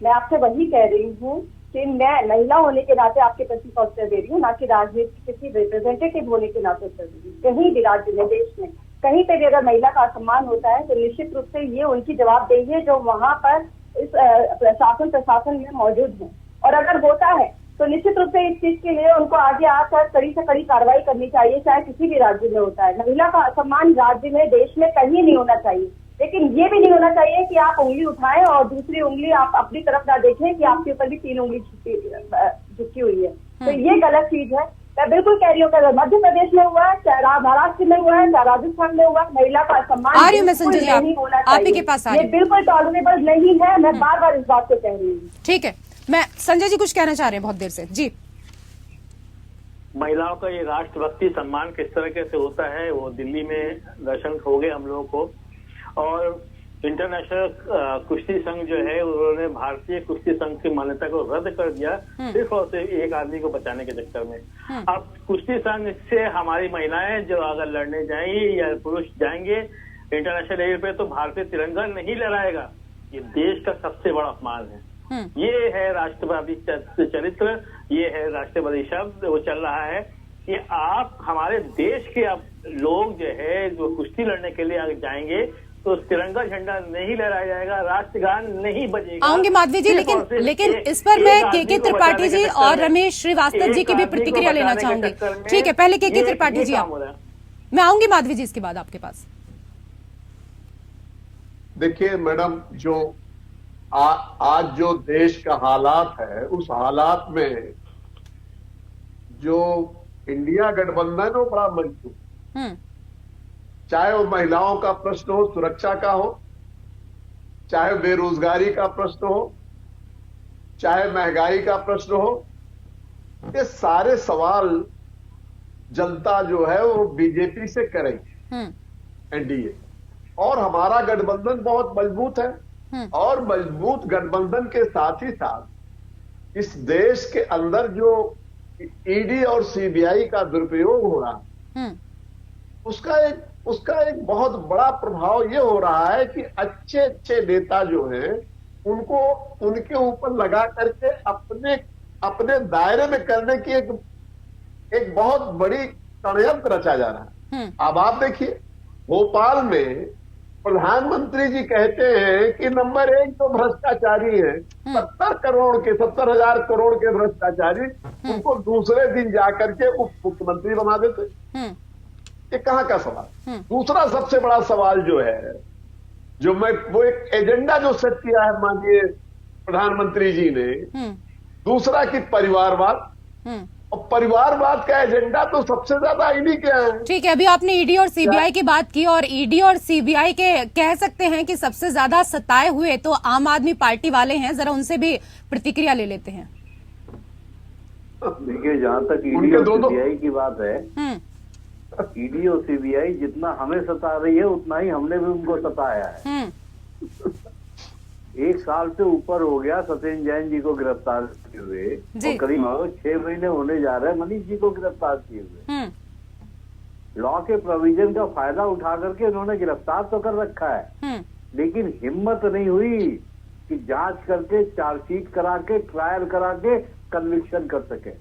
मैं आपसे वही कह रही हूँ कि मैं महिला होने के नाते आपके प्रश्न का उत्तर दे रही हूँ, ना कि राजनीति किसी रिप्रेजेंटेटिव होने के नाते उत्तर दे रही हूँ। कहीं भी राज्य में, देश में कहीं पे भी अगर महिला का सम्मान होता है तो निश्चित रूप से ये उनकी जवाबदेही है जो वहां पर इस प्रशासन में मौजूद है। और अगर होता है तो निश्चित रूप से इस चीज के लिए उनको आगे आकर कड़ी से कड़ी कार्रवाई करनी चाहिए, चाहे किसी भी राज्य में होता है। महिला का सम्मान राज्य में, देश में कहीं नहीं होना चाहिए, लेकिन ये भी नहीं होना चाहिए कि आप उंगली उठाएं और दूसरी उंगली आप अपनी तरफ ना देखें कि आपके ऊपर भी 3 उंगली झुकी हुई है। तो ये गलत चीज है। मैं बिल्कुल कह रही हूँ, अगर मध्य प्रदेश में हुआ है, चाहे महाराष्ट्र में हुआ है, चाहे राजस्थान में हुआ है, महिला का सम्मान नहीं होना चाहिए। ये बिल्कुल टॉलरेबल नहीं है। मैं बार बार इस बात को कह रही हूँ। ठीक है, मैं संजय जी कुछ कहना चाह रहे हैं बहुत देर से जी। महिलाओं का ये राष्ट्रभक्ति सम्मान किस तरीके से होता है, वो दिल्ली में दर्शन हो गए हम लोगों को। और इंटरनेशनल कुश्ती संघ जो है उन्होंने भारतीय कुश्ती संघ की मान्यता को रद्द कर दिया सिर्फ और सिर्फ एक आदमी को बचाने के चक्कर में। अब कुश्ती संघ से हमारी महिलाएं जो अगर लड़ने जाएंगी या पुरुष जाएंगे इंटरनेशनल लेवल पे तो भारतीय तिरंगा नहीं लहराएगा। ये देश का सबसे बड़ा अपमान है। ये है राष्ट्रवादी चरित्र, ये है राष्ट्रवादी शब्द वो चल रहा है कि आप हमारे देश के अब लोग जो है जो कुश्ती लड़ने के लिए आगे जाएंगे तो तिरंगा झंडा नहीं लहराया जाएगा, राष्ट्रगान नहीं बजेगा। आऊंगी माधवी जी, लेकिन इस पर मैं के त्रिपाठी जी और रमेश श्रीवास्तव जी की भी प्रतिक्रिया लेना चाहूंगी। ठीक है, पहले के त्रिपाठी जी आप, मैं आऊंगी माधवी जी इसके बाद आपके पास। देखिए मैडम, जो आज जो देश का हालात है, उस हालात में जो इंडिया गठबंधन हो बड़ा मजबूत, चाहे वो महिलाओं का प्रश्न हो, सुरक्षा का हो, चाहे बेरोजगारी का प्रश्न हो, चाहे महंगाई का प्रश्न हो, ये सारे सवाल जनता जो है वो बीजेपी से करेगी, एनडीए। और हमारा गठबंधन बहुत मजबूत है। और मजबूत गठबंधन के साथ ही साथ इस देश के अंदर जो ईडी और सीबीआई का दुरुपयोग हो रहा है उसका एक बहुत बड़ा प्रभाव ये हो रहा है कि अच्छे अच्छे नेता जो हैं उनको उनके ऊपर लगा करके अपने दायरे में करने की एक बहुत बड़ी षड्यंत्र रचा जा रहा है। अब आप देखिए, भोपाल में प्रधानमंत्री जी कहते हैं कि नंबर 1 तो भ्रष्टाचारी है, 70,000 करोड़ के भ्रष्टाचारी, उनको दूसरे दिन जाकर के उप मुख्यमंत्री बना देते। ये कहाँ का सवाल? दूसरा सबसे बड़ा सवाल जो है, वो एक एजेंडा जो सेट किया है माननीय प्रधानमंत्री जी ने, दूसरा कि परिवारवाद, और परिवारवाद का एजेंडा तो सबसे ज्यादा ईडी के है। ठीक है, अभी आपने ईडी और सीबीआई की बात की, और ईडी और सीबीआई के कह सकते हैं कि सबसे ज्यादा सताए हुए तो आम आदमी पार्टी वाले हैं। जरा उनसे भी प्रतिक्रिया ले लेते हैं। देखिए, जहाँ तक ईडी और सीबीआई की बात है, ईडी और सीबीआई जितना हमें सता रही है उतना ही हमने भी उनको सताया है। 1 साल से ऊपर हो गया सत्येंद्र जैन जी को गिरफ्तार किए हुए, और करीब 6 महीने होने जा रहे हैं मनीष जी को गिरफ्तार किए हुए। लॉ के प्रोविजन का फायदा उठा करके उन्होंने गिरफ्तार तो कर रखा है, लेकिन हिम्मत नहीं हुई कि जांच करके चार्जशीट करा के ट्रायल करा के कन्विक्शन कर सके।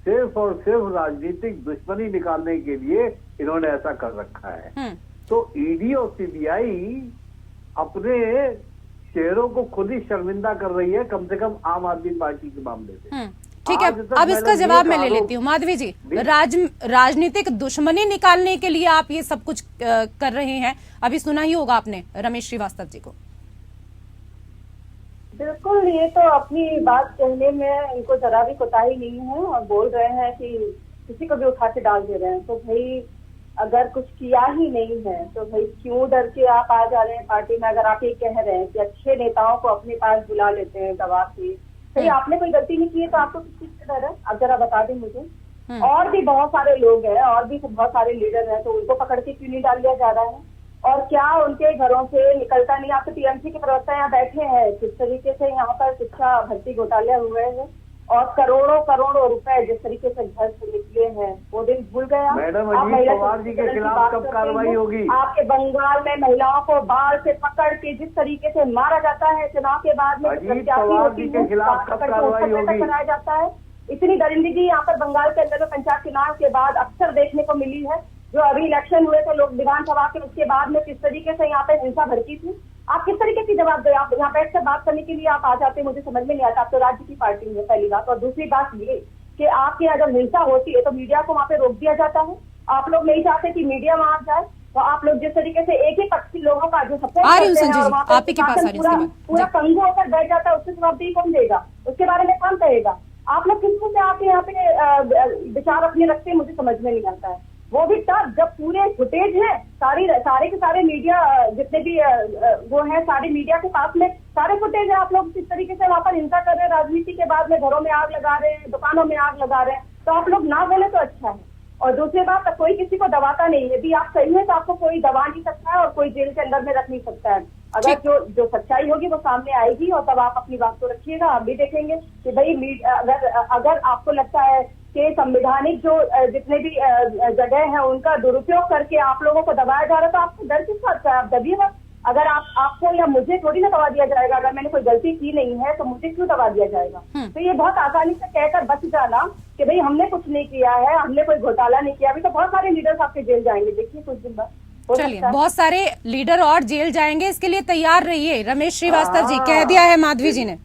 सिर्फ और सिर्फ राजनीतिक दुश्मनी निकालने के लिए इन्होंने ऐसा कर रखा है। तो ईडी और सीबीआई अपने चेहरों को खुद ही शर्मिंदा कर रही है, कम से कम आम आदमी पार्टी के मामले में। ठीक है, अब इसका जवाब मैं ले लेती हूँ। माधवी जी, राजनीतिक दुश्मनी निकालने के लिए आप ये सब कुछ कर रहे हैं, अभी सुना ही होगा आपने रमेश श्रीवास्तव जी को। बिल्कुल, ये तो अपनी बात कहने में इनको जरा भी कोताही नहीं है और बोल रहे हैं कि किसी को भी उठा के डाल दे रहे हैं। तो भाई अगर कुछ किया ही नहीं है तो भाई क्यों डर के आप आ जा रहे हैं पार्टी में? अगर आप ये कह रहे हैं कि अच्छे नेताओं को अपने पास बुला लेते हैं दबा के, भाई आपने कोई गलती नहीं की है तो आपको किस चीज का डर है? आप जरा बता दें मुझे। और भी बहुत सारे लोग हैं और भी बहुत सारे लीडर हैं, तो उनको पकड़ के क्यों नहीं डाल दिया जा रहा है? और क्या उनके घरों से निकलता नहीं? आप तो टीएमसी के प्रवक्ता यहाँ बैठे हैं, किस तरीके से यहाँ पर शिक्षा भर्ती घोटाले हुए हैं और करोड़ों रुपए जिस तरीके से घर से निकले हैं, वो दिन भूल गया। मैडम अजीत पवार जी के खिलाफ कब कार्रवाई होगी? आपके बंगाल में महिलाओं को बाल से पकड़ के जिस तरीके से मारा जाता है चुनाव के बाद में, अजीत पवार जी के खिलाफ कब कार्रवाई होगी? कराया जाता है। इतनी दरिंदगी यहाँ पर बंगाल के अंदर में पंचायत चुनाव के बाद अक्सर देखने को मिली है। जो अभी इलेक्शन हुए थे लोग विधानसभा के, उसके बाद में किस तरीके से यहाँ पे हिंसा भड़की थी, आप किस तरीके की जवाब दे? आप यहाँ बैठ कर बात करने के लिए आप आ जाते हैं, मुझे समझ में नहीं आता। आप तो राज्य की पार्टी में, पहली बात। और दूसरी बात ये कि आपके यहाँ जब हिंसा होती है तो मीडिया को वहाँ पे रोक दिया जाता है। आप लोग नहीं चाहते कि मीडिया वहाँ जाए, तो आप लोग जिस तरीके से एक ही पक्ष के लोगों का जो सपोर्ट करते हैं पूरा कंगू होकर बैठ जाता है, उससे जवाबदेही कौन देगा? उसके बारे में कौन कहेगा? आप लोग किसको से आके यहाँ पे विचार अपने रखते हैं, मुझे समझ में नहीं आता है। वो भी तब जब पूरे फुटेज है, सारे के सारे मीडिया जितने भी वो है, सारे मीडिया के पास में सारे फुटेज है। आप लोग किस तरीके से वहाँ पर हिंसा कर रहे हैं, राजनीति के बाद में घरों में आग लगा रहे हैं, दुकानों में आग लगा रहे हैं, तो आप लोग ना बोले तो अच्छा है। और दूसरी बात, कोई किसी को दबाता नहीं है। यदि आप सही है तो आपको कोई दबा नहीं सकता है और कोई जेल के अंदर में रख नहीं सकता है। अगर जो सच्चाई होगी वो सामने आएगी और तब आप अपनी बात को रखिएगा। हम भी देखेंगे कि भाई अगर आपको लगता है कि संवैधानिक जो जितने भी जगह है उनका दुरुपयोग करके आप लोगों को दबाया जा रहा है, तो आपको डर किस बात का? आप दबिए मत। अगर आपको या मुझे थोड़ी ना दबा दिया जाएगा। अगर मैंने कोई गलती की नहीं है तो मुझे क्यों दबा दिया जाएगा? तो ये बहुत आसानी से कहकर बच जाना कि भाई हमने कुछ नहीं किया है, हमने कोई घोटाला नहीं किया। अभी तो बहुत सारे लीडर्स आपके जेल जाएंगे, देखिए कुछ दिन बाद। चलिए, बहुत सारे लीडर और जेल जाएंगे, इसके लिए तैयार रहिए। रमेश श्रीवास्तव जी कह दिया है माधवी जी ने।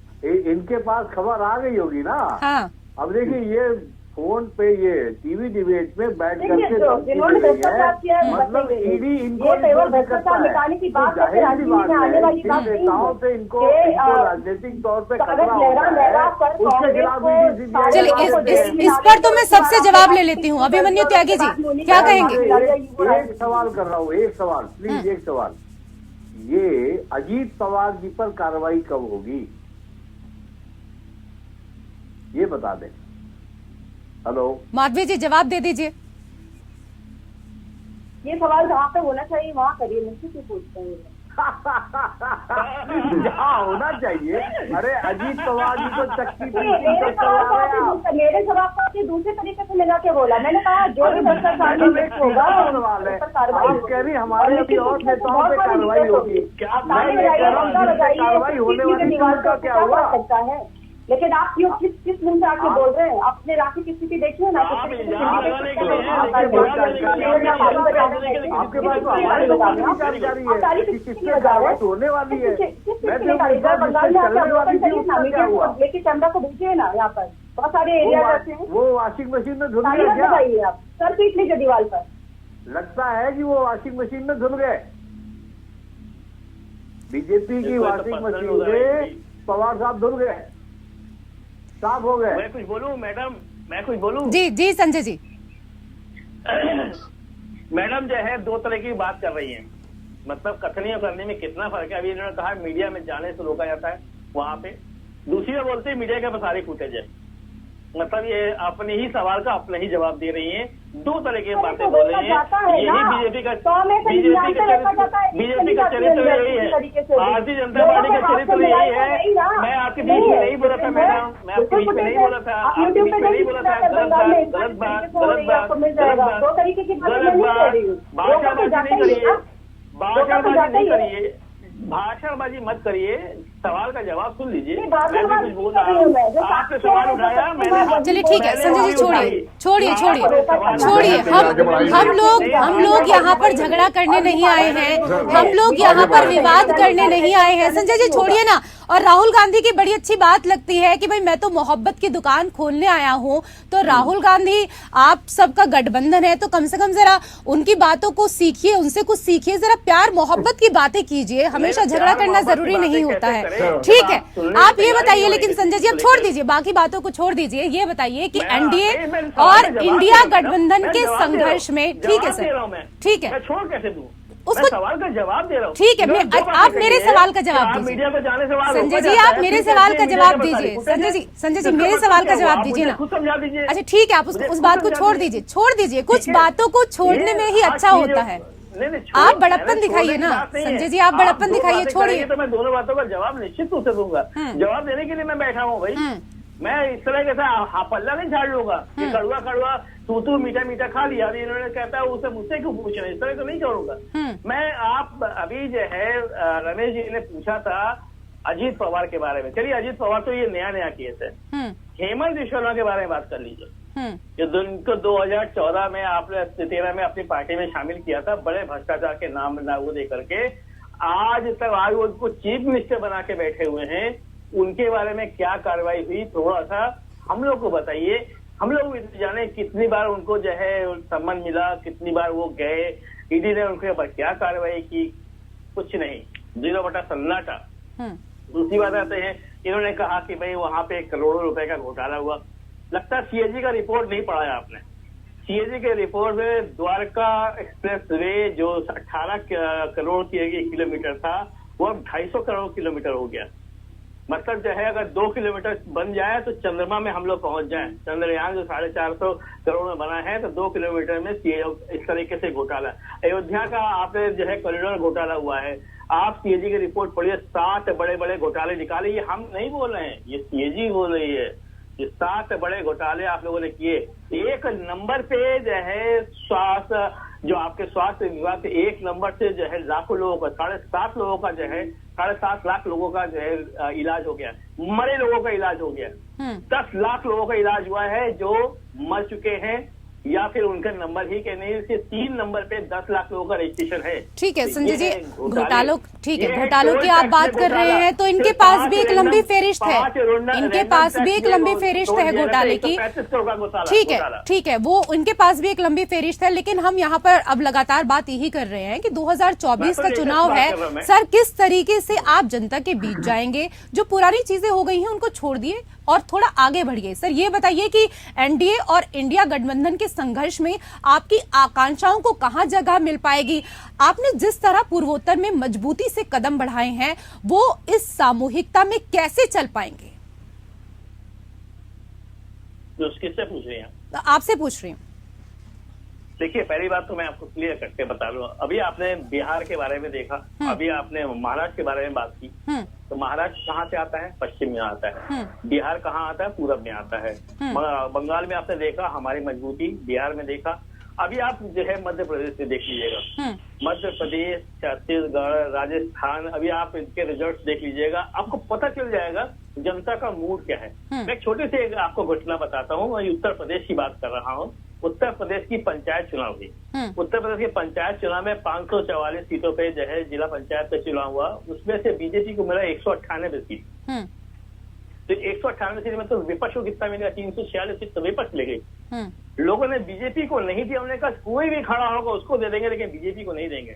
इनके पास खबर आ गई होगी ना। हाँ, अब देखिए ये फोन पे ये टीवी डिबेट में बैठ करके जिन्होंने भ्रष्टाचार किया है, मतलब ईडी इनको भ्रष्टाचार निकालने की बात है, आने वाली बात नेताओं से इनको राजनीतिक तौर पे खतरा होता है, उसके खिलाफ। चलिए, इस पर तो मैं सबसे जवाब ले लेती हूँ। अभिमन्यु त्यागी जी क्या कहेंगे? एक सवाल कर रहा हूँ, एक सवाल प्लीज, एक सवाल। ये अजीत पवार जी पर कार्रवाई कब होगी, ये बता दें। हेलो माधवी जी, जवाब दे दीजिए। ये सवाल जहाँ पे होना चाहिए वहाँ करिए, मुझसे क्यों पूछते हैं? जहाँ होना चाहिए। अरे अजीत पवार जी को चक्की मेरे सवाल को दूसरे तरीके से मिला के बोला। मैंने कहा जो भी भ्रष्टाचार होगा सवाल है, आप कह रही हमारे अभी और नेताओं पे कार्रवाई होगी। कार्रवाई होने वाली का क्या हुआ सकता है? लेकिन आप क्यों किस मुंह से आके बोल रहे हैं? आपने राशि की स्थिति देखी है ना? आपके पास होने वाली है। लेकिन चंदा को भेजिए ना, यहाँ पर बहुत सारे एरिया रहते हैं। वो वॉशिंग मशीन में धुल गए क्या? बताइए आप, सर पीट लीजिए दीवार पर। लगता है कि वो वॉशिंग मशीन में धुल गए। बीजेपी की वॉशिंग मशीन में पवार साहब धुल गए, साफ हो गए। मैं कुछ बोलूं मैडम, मैं कुछ बोलूं? जी संजय जी। मैडम जो है दो तरह की बात कर रही हैं, मतलब कथनी और करने में कितना फर्क है। अभी इन्होंने कहा मीडिया में जाने से रोका जाता है, वहां पे दूसरी बार बोलते हैं मीडिया के पास सारी फुटेज है। मतलब ये अपने ही सवाल का अपने ही जवाब दे रही हैं, दो तरह की बातें बोल रही हैं। यही बीजेपी का चरित्र यही है, भारतीय जनता पार्टी का चरित्र यही है। मैं आपके बीच में नहीं बोला था मैडम, मैं आपके बीच में नहीं बोला था, आपके बीच में नहीं बोला था। गलत बात भाषणबाजी नहीं करिए, भाषणबाजी मत करिए, सवाल का जवाब सुन लीजिए। मैं भी कुछ बोल रहा हूँ, आपने सवाल उठाया, मैंने। चलिए ठीक है संजय जी, छोड़िए। हम लोग यहाँ पर झगड़ा करने नहीं आए हैं, हम लोग यहाँ पर विवाद करने नहीं आए हैं। संजय जी छोड़िए ना। और राहुल गांधी की बड़ी अच्छी बात लगती है कि भाई मैं तो मोहब्बत की दुकान खोलने आया हूँ। तो राहुल गांधी आप सबका गठबंधन है, तो कम से कम जरा उनकी बातों को सीखिए, उनसे कुछ सीखिए, जरा प्यार मोहब्बत की बातें कीजिए। हमेशा झगड़ा करना जरूरी नहीं होता है। ठीक है, आप ये बताइए, लेकिन संजय जी अब छोड़ दीजिए, बाकी बातों को छोड़ दीजिए, ये बताइए कि एनडीए और इंडिया गठबंधन के संघर्ष में, ठीक है सर, ठीक है, छोड़ कैसे दूं? उसको सवाल का जवाब दे रहा हूँ। ठीक है, आप मेरे सवाल का जवाब दीजिए। मीडिया को जाने से संजय जी आप मेरे सवाल का जवाब दीजिए। संजय जी मेरे सवाल का जवाब दीजिए ना। खुद समझा दीजिए। अच्छा ठीक है, आप उस बात को छोड़ दीजिए, कुछ बातों को छोड़ने में ही अच्छा होता है। आप बड़प्पन दिखाइए ना संजय जी, आप बड़प्पन दिखाइए, छोड़िए। तो मैं दोनों बातों का जवाब निश्चित रूप से दूंगा। जवाब देने के लिए मैं बैठा हूँ भाई। मैं इस तरह के पल्ला नहीं झाड़ लूंगा कि कड़वा कड़वा तू मीठा मीठा खा लिया, इन्होंने कहता है उसे मुझसे क्यों पूछ रहे, इस तरह तो नहीं छोड़ूंगा मैं। आप अभी जो है रमेश जी ने पूछा था अजीत पवार के बारे में। चलिए अजीत पवार तो ये नया केस है। हेमंत विश्वकर्मा के बारे में बात कर लीजिए। जो उनको 2014 में आपने 13 में अपनी पार्टी में शामिल किया था, बड़े भ्रष्टाचार के नाम वो दे करके आज वो उनको चीफ मिनिस्टर बना के बैठे हुए हैं। उनके बारे में क्या कार्रवाई हुई, थोड़ा सा हम लोग को बताइए। हम लोग जाने कितनी बार उनको जो है सम्मान मिला, कितनी बार वो गए, ईडी ने उनके ऊपर क्या कार्रवाई की, कुछ नहीं, 0 सन्नाटा। दूसरी बात आते हैं, इन्होंने कहा कि भाई वहां पे करोड़ों रुपए का घोटाला हुआ। लगता है सीएजी का रिपोर्ट नहीं पढ़ा है आपने। सीएजी के रिपोर्ट में द्वारका एक्सप्रेस वे जो 18 करोड़ किलोमीटर था वो अब 250 करोड़ किलोमीटर हो गया। मतलब जो है अगर 2 किलोमीटर बन जाए तो चंद्रमा में हम लोग पहुंच जाएं। चंद्रयान जो 450 करोड़ में बना है तो 2 किलोमीटर में इस तरीके से घोटाला। अयोध्या का आपने जो है कॉरिडोर घोटाला हुआ है। आप सीएजी की रिपोर्ट पढ़िए, 7 बड़े बड़े घोटाले निकाले। ये हम नहीं बोल रहे हैं, ये सीएजी बोल रही है। ये 7 बड़े घोटाले आप लोगों ने किए। एक नंबर पे जो है स्वास्थ्य, जो आपके स्वास्थ्य विभाग के 1 नंबर से जो है लाखों लोगों का, 7.5 लोगों का जो है 7.5 लाख लोगों का जो है इलाज हो गया। मरे लोगों का इलाज हो गया। 10 लाख लोगों का इलाज हुआ है जो मर चुके हैं या फिर उनका नंबर ही के नहीं, इसके 3 नंबर पे 10 लाख लोगों का रजिस्ट्रेशन है। ठीक है संजय जी, घोटालों ठीक है, घोटालों की आप बात कर रहे हैं तो इनके पास भी एक लंबी फेरिस्त है, इनके पास भी एक लंबी फेरिस्त है घोटाले की। ठीक है, वो उनके पास भी एक लंबी फेरिस्त है। लेकिन हम यहाँ पर अब लगातार बात यही कर रहे हैं कि 2024 का चुनाव है सर, किस तरीके से आप जनता के बीच जाएंगे। जो पुरानी चीजें हो गई हैं उनको छोड़ दिए और थोड़ा आगे बढ़िए। सर ये बताइए कि एनडीए और इंडिया गठबंधन के संघर्ष में आपकी आकांक्षाओं को कहां जगह मिल पाएगी। आपने जिस तरह पूर्वोत्तर में मजबूती से कदम बढ़ाए हैं वो इस सामूहिकता में कैसे चल पाएंगे। किससे पूछ रही हैं? आपसे पूछ रही हूँ। देखिए पहली बात तो मैं आपको क्लियर करके बता दूं, अभी आपने बिहार के बारे में देखा, अभी आपने महाराष्ट्र के बारे में बात की। तो महाराष्ट्र कहाँ से आता है? पश्चिम में आता है। बिहार कहाँ आता है? पूरब में आता है। बंगाल में आपने देखा हमारी मजबूती, बिहार में देखा। अभी आप जो है मध्य प्रदेश में देख लीजिएगा, मध्य प्रदेश, छत्तीसगढ़, राजस्थान, अभी आप इनके रिजल्ट्स देख लीजिएगा, आपको पता चल जाएगा जनता का मूड क्या है। मैं एक छोटे से आपको घटना बताता हूँ। मैं उत्तर प्रदेश की बात कर रहा हूँ। उत्तर प्रदेश की पंचायत चुनाव हुई। उत्तर प्रदेश के पंचायत चुनाव में 544 सीटों पे जो है जिला पंचायत का चुनाव हुआ। उसमें से बीजेपी को मिला 198 सीट। तो 198 सीट में तो विपक्ष को कितना मिलेगा? 346 सीट तो विपक्ष ले गई। लोगों ने बीजेपी को नहीं दिया। उन्होंने कहा कोई भी खड़ा होगा उसको दे देंगे लेकिन बीजेपी को नहीं देंगे।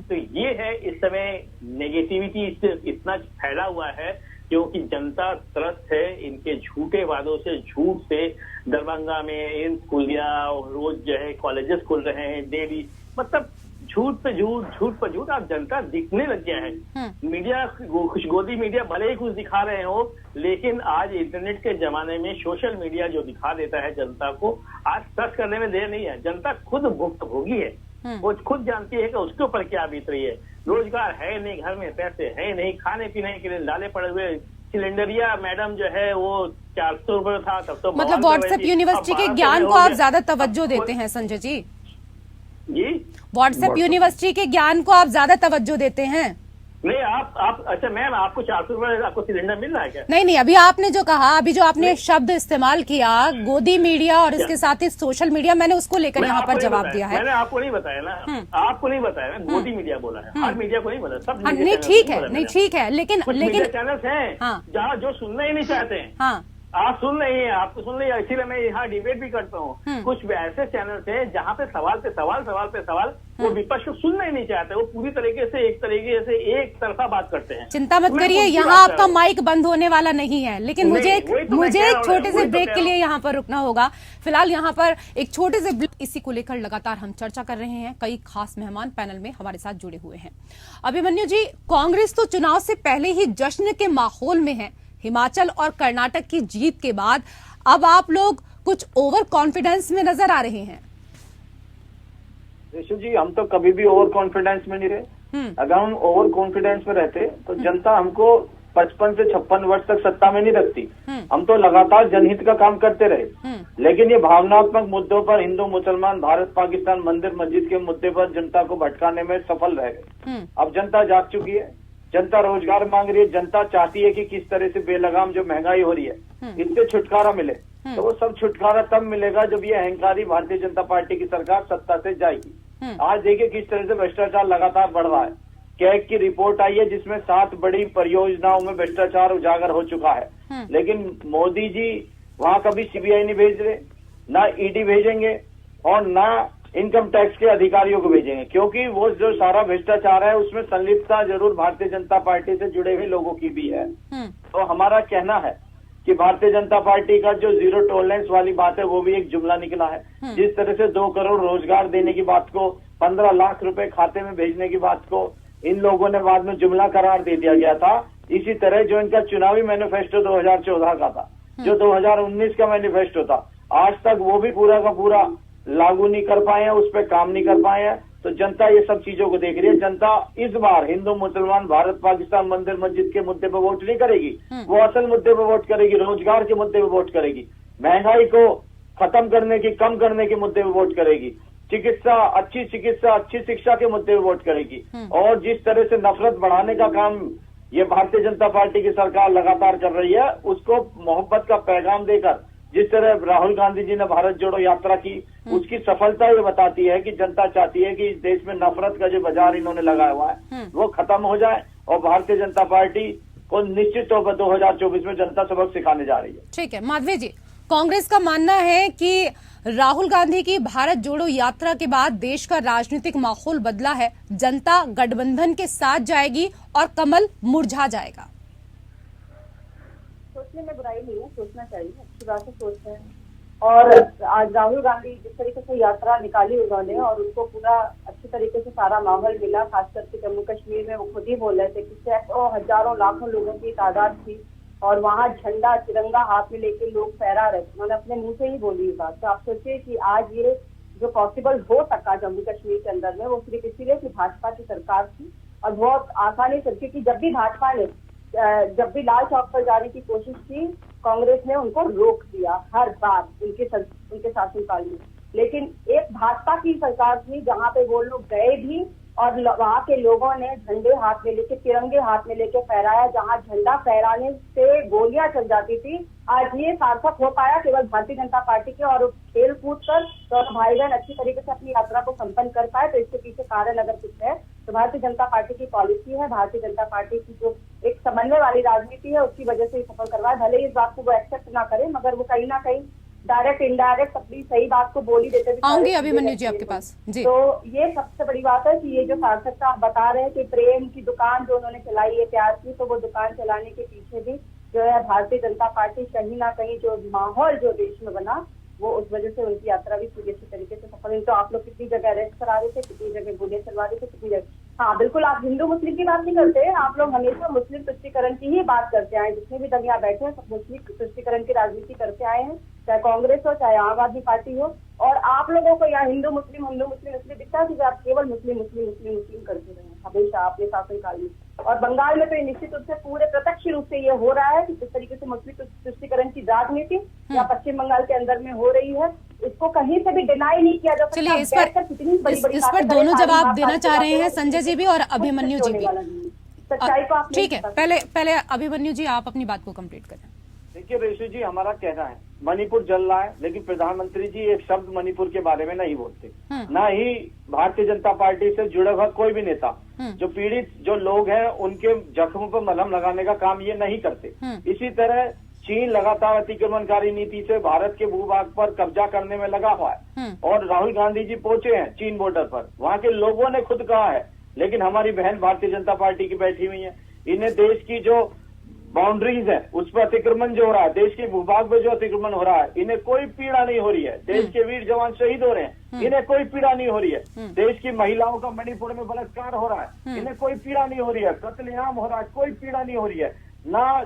तो ये है इस समय नेगेटिविटी इतना फैला हुआ है क्योंकि जनता त्रस्त है इनके झूठे वादों से, झूठ से। दरभंगा में एम्स खुल गया, रोज जो है कॉलेजेस खुल रहे हैं डेली, मतलब झूठ पे झूठ, झूठ पर झूठ। आप जनता दिखने लग गया है। मीडिया, खुशगोदी मीडिया भले ही कुछ दिखा रहे हो, लेकिन आज इंटरनेट के जमाने में सोशल मीडिया जो दिखा देता है जनता को, आज सर्च करने में देर नहीं है। जनता खुद भुक्तभोगी है, वो खुद जानती है कि उसके ऊपर क्या बीत रही है। रोजगार है नहीं, घर में पैसे है नहीं, खाने पीने के लिए लाले पड़े हुए। सिलेंडरिया मैडम जो है वो 400 रुपये था तब तो, मतलब व्हाट्सएप यूनिवर्सिटी के ज्ञान को आप ज्यादा तवज्जो देते हैं संजय जी? व्हाट्सएप यूनिवर्सिटी के ज्ञान को आप ज्यादा तवज्जो देते हैं? नहीं, आप अच्छा मैम, आपको 400 रुपये आपको सिलेंडर मिल रहा है क्या? नहीं, अभी आपने जो कहा, अभी जो आपने शब्द इस्तेमाल किया गोदी मीडिया और इसके साथ ही सोशल मीडिया, मैंने उसको लेकर यहाँ पर जवाब दिया है। मैंने आपको नहीं बताया ना, आपको नहीं बताया, गोदी मीडिया बोला है। हर मीडिया को नहीं बोला, सब नहीं ठीक है, नहीं ठीक है, लेकिन चैनल्स हैं जहाँ जो सुनना ही नहीं चाहते हैं। आप सुन रही हैं, आप तो सुन रही है, इसीलिए मैं यहाँ डिबेट भी करता हूँ। कुछ ऐसे चैनल थे जहाँ पे सवाल पे सवाल वो विपक्ष को सुनना ही नहीं चाहते, वो पूरी तरीके से एक तरफा बात करते हैं। चिंता मत करिए, यहाँ आपका माइक बंद होने वाला नहीं है, लेकिन मुझे एक छोटे से ब्रेक के लिए यहाँ पर रुकना होगा। फिलहाल यहाँ पर एक छोटे से ब्रेक, इसी को लेकर लगातार हम चर्चा कर रहे हैं। कई खास मेहमान पैनल में हमारे साथ जुड़े हुए हैं। अभिमन्यु जी, कांग्रेस तो चुनाव से पहले ही जश्न के माहौल में है। हिमाचल और कर्नाटक की जीत के बाद अब आप लोग कुछ ओवर कॉन्फिडेंस में नजर आ रहे हैं। ऋषि जी, हम तो कभी भी ओवर कॉन्फिडेंस में नहीं रहे। अगर हम ओवर कॉन्फिडेंस में रहते तो जनता हमको 55 से 56 वर्ष तक सत्ता में नहीं रखती। हम तो लगातार जनहित का काम करते रहे। लेकिन ये भावनात्मक मुद्दों पर, हिंदू मुसलमान, भारत पाकिस्तान, मंदिर मस्जिद के मुद्दे पर जनता को भटकाने में सफल रह गए। अब जनता जाग चुकी है, जनता रोजगार मांग रही है, जनता चाहती है कि किस तरह से बेलगाम जो महंगाई हो रही है इससे छुटकारा मिले। तो वो सब छुटकारा तब मिलेगा जब ये अहंकारी भारतीय जनता पार्टी की सरकार सत्ता से जाएगी। आज देखिए किस तरह से भ्रष्टाचार लगातार बढ़ रहा है। कैग की रिपोर्ट आई है जिसमें 7 बड़ी परियोजनाओं में भ्रष्टाचार उजागर हो चुका है, लेकिन मोदी जी वहां कभी सीबीआई नहीं भेज रहे, ना ईडी भेजेंगे और ना इनकम टैक्स के अधिकारियों को भेजेंगे, क्योंकि वो जो सारा भ्रष्टाचार है उसमें संलिप्तता जरूर भारतीय जनता पार्टी से जुड़े हुए लोगों की भी है। तो हमारा कहना है कि भारतीय जनता पार्टी का जो जीरो टॉलरेंस वाली बात है वो भी एक जुमला निकला है। जिस तरह से 2 करोड़ रोजगार देने की बात को, 15 लाख रुपए खाते में भेजने की बात को इन लोगों ने बाद में जुमला करार दे दिया गया था, इसी तरह जो इनका चुनावी मैनिफेस्टो 2014 का था, जो 2019 का मैनिफेस्टो था, आज तक वो भी पूरा का पूरा लागू नहीं कर पाए हैं, उस पर काम नहीं कर पाए हैं। तो जनता ये सब चीजों को देख रही है। जनता इस बार हिंदू मुसलमान, भारत पाकिस्तान, मंदिर मस्जिद के मुद्दे पर वोट नहीं करेगी, वो असल मुद्दे पर वोट करेगी, रोजगार के मुद्दे पर वोट करेगी, महंगाई को खत्म करने की, कम करने के मुद्दे पर वोट करेगी, चिकित्सा, अच्छी शिक्षा के मुद्दे पर वोट करेगी। और जिस तरह से नफरत बढ़ाने का काम ये भारतीय जनता पार्टी की सरकार लगातार कर रही है, उसको मोहब्बत का पैगाम देकर जिस तरह राहुल गांधी जी ने भारत जोड़ो यात्रा की, उसकी सफलता ये बताती है कि जनता चाहती है कि इस देश में नफरत का जो बाजार इन्होंने लगाया हुआ है वो खत्म हो जाए और भारतीय जनता पार्टी को निश्चित तौर पर 2024 में जनता सबक सिखाने जा रही है। ठीक है माधवी जी, कांग्रेस का मानना है कि राहुल गांधी की भारत जोड़ो यात्रा के बाद देश का राजनीतिक माहौल बदला है, जनता गठबंधन के साथ जाएगी और कमल मुरझा जाएगा। सोचने में बुराई नहीं है, सोचना चाहिए, अच्छी बात है, सोचते हैं। और आज राहुल गांधी जिस तरीके से यात्रा निकाली उन्होंने और उनको पूरा अच्छी तरीके से सारा माहौल मिला, खास करके जम्मू कश्मीर में वो खुद ही बोल रहे थे कि सैकड़ों हजारों लाखों लोगों की तादाद थी और वहाँ झंडा तिरंगा हाथ में लेके लोग फहरा रहे थे, उन्होंने अपने मुंह से ही बोली ये बात। तो आप सोचिए कि आज ये जो पॉसिबल हो सका जम्मू कश्मीर के अंदर में, वो सिर्फ इसीलिए कि भाजपा की सरकार थी और बहुत आसानी से, क्योंकि जब भी भाजपा ने जब भी लाल चौक पर जाने की कोशिश की, कांग्रेस ने उनको रोक दिया हर बार उनके शासनकाल में। लेकिन एक भाजपा की सरकार थी जहां पे वो लोग गए भी और वहां के लोगों ने झंडे हाथ में लेके, तिरंगे हाथ में लेके फहराया, जहां झंडा फहराने से गोलियां चल जाती थी। आज ये सार्थक हो पाया केवल भारतीय जनता पार्टी के, और खेल कूद कर दोनों भाई बहन अच्छी तरीके से अपनी यात्रा को संपन्न कर पाए। तो इसके पीछे कारण अगर कुछ है तो भारतीय जनता पार्टी की पॉलिसी है, भारतीय जनता पार्टी की जो एक समन्वय वाली राजनीति है, उसकी वजह से ही सफल करवाया। भले इस बात को वो एक्सेप्ट ना करे, मगर वो कहीं ना कहीं डायरेक्ट इनडायरेक्ट अपनी सही बात को बोल ही देते। आऊंगी अभिमन्यु जी आपके पास जी। तो ये सबसे बड़ी बात है कि ये जो सार्थकता आप बता रहे हैं कि प्रेम की दुकान जो उन्होंने चलाई है, प्यार की, तो वो दुकान चलाने के पीछे भी जो है भारतीय जनता पार्टी कहीं ना कहीं जो माहौल जो देश में बना, वो उस वजह से उनकी यात्रा भी पूरी अच्छी तरीके से सफल हुई। तो आप लोग कितनी जगह अरेस्ट करा रहे थे, कितनी जगह गोलियां चलवा रहे थे, कितनी जगह, हाँ बिल्कुल, आप हिंदू मुस्लिम की बात नहीं करते, आप लोग हमेशा मुस्लिम तुष्टीकरण की ही बात करते आए। जितने भी दंगे बैठे हैं सब मुस्लिम तुष्टीकरण की राजनीति करते आए हैं, चाहे कांग्रेस हो चाहे आम आदमी पार्टी हो। और आप लोगों को यहाँ हिंदू मुस्लिम इसलिए दिखता है कि आप केवल मुस्लिम करते रहे हमेशा अपने शासनकाल में। और बंगाल में तो ये निश्चित रूप से पूरे प्रत्यक्ष रूप से ये हो रहा है कि जिस तरीके से मुस्लिम तुष्टीकरण की राजनीति या पश्चिम बंगाल के अंदर में हो रही है, इसको कहीं से भी डिनाई नहीं किया जा सकता। चलिए इस पर दोनों जवाब देना चाह रहे हैं, संजय जी भी और अभिमन्यु जी भी। सच्चाई को आप ठीक है, पहले अभिमन्यु जी आप अपनी बात को कंप्लीट करें। देखिए ऋषि जी, हमारा कहना है मणिपुर जल रहा है, लेकिन प्रधानमंत्री जी एक शब्द मणिपुर के बारे में नहीं बोलते, ना ही भारतीय जनता पार्टी से जुड़े हुआ कोई भी नेता जो पीड़ित जो लोग हैं उनके जख्मों पर मलहम लगाने का काम ये नहीं करते। इसी तरह चीन लगातार अतिक्रमणकारी नीति से भारत के भूभाग पर कब्जा करने में लगा हुआ है और राहुल गांधी जी पहुंचे हैं चीन बॉर्डर पर। वहां के लोगों ने खुद कहा है, लेकिन हमारी बहन भारतीय जनता पार्टी की बैठी हुई है, इन्हें देश की जो बाउंड्रीज है उस पर अतिक्रमण जो हो रहा है, देश के भूभाग में जो अतिक्रमण हो रहा है, इन्हें कोई पीड़ा नहीं हो रही है। देश के वीर जवान शहीद हो रहे हैं, इन्हें कोई पीड़ा नहीं हो रही है। देश की महिलाओं का मणिपुर में बलात्कार हो रहा है, इन्हें कोई पीड़ा नहीं हो रही है। कत्लेआम हो रहा है, कोई पीड़ा नहीं हो रही है। ना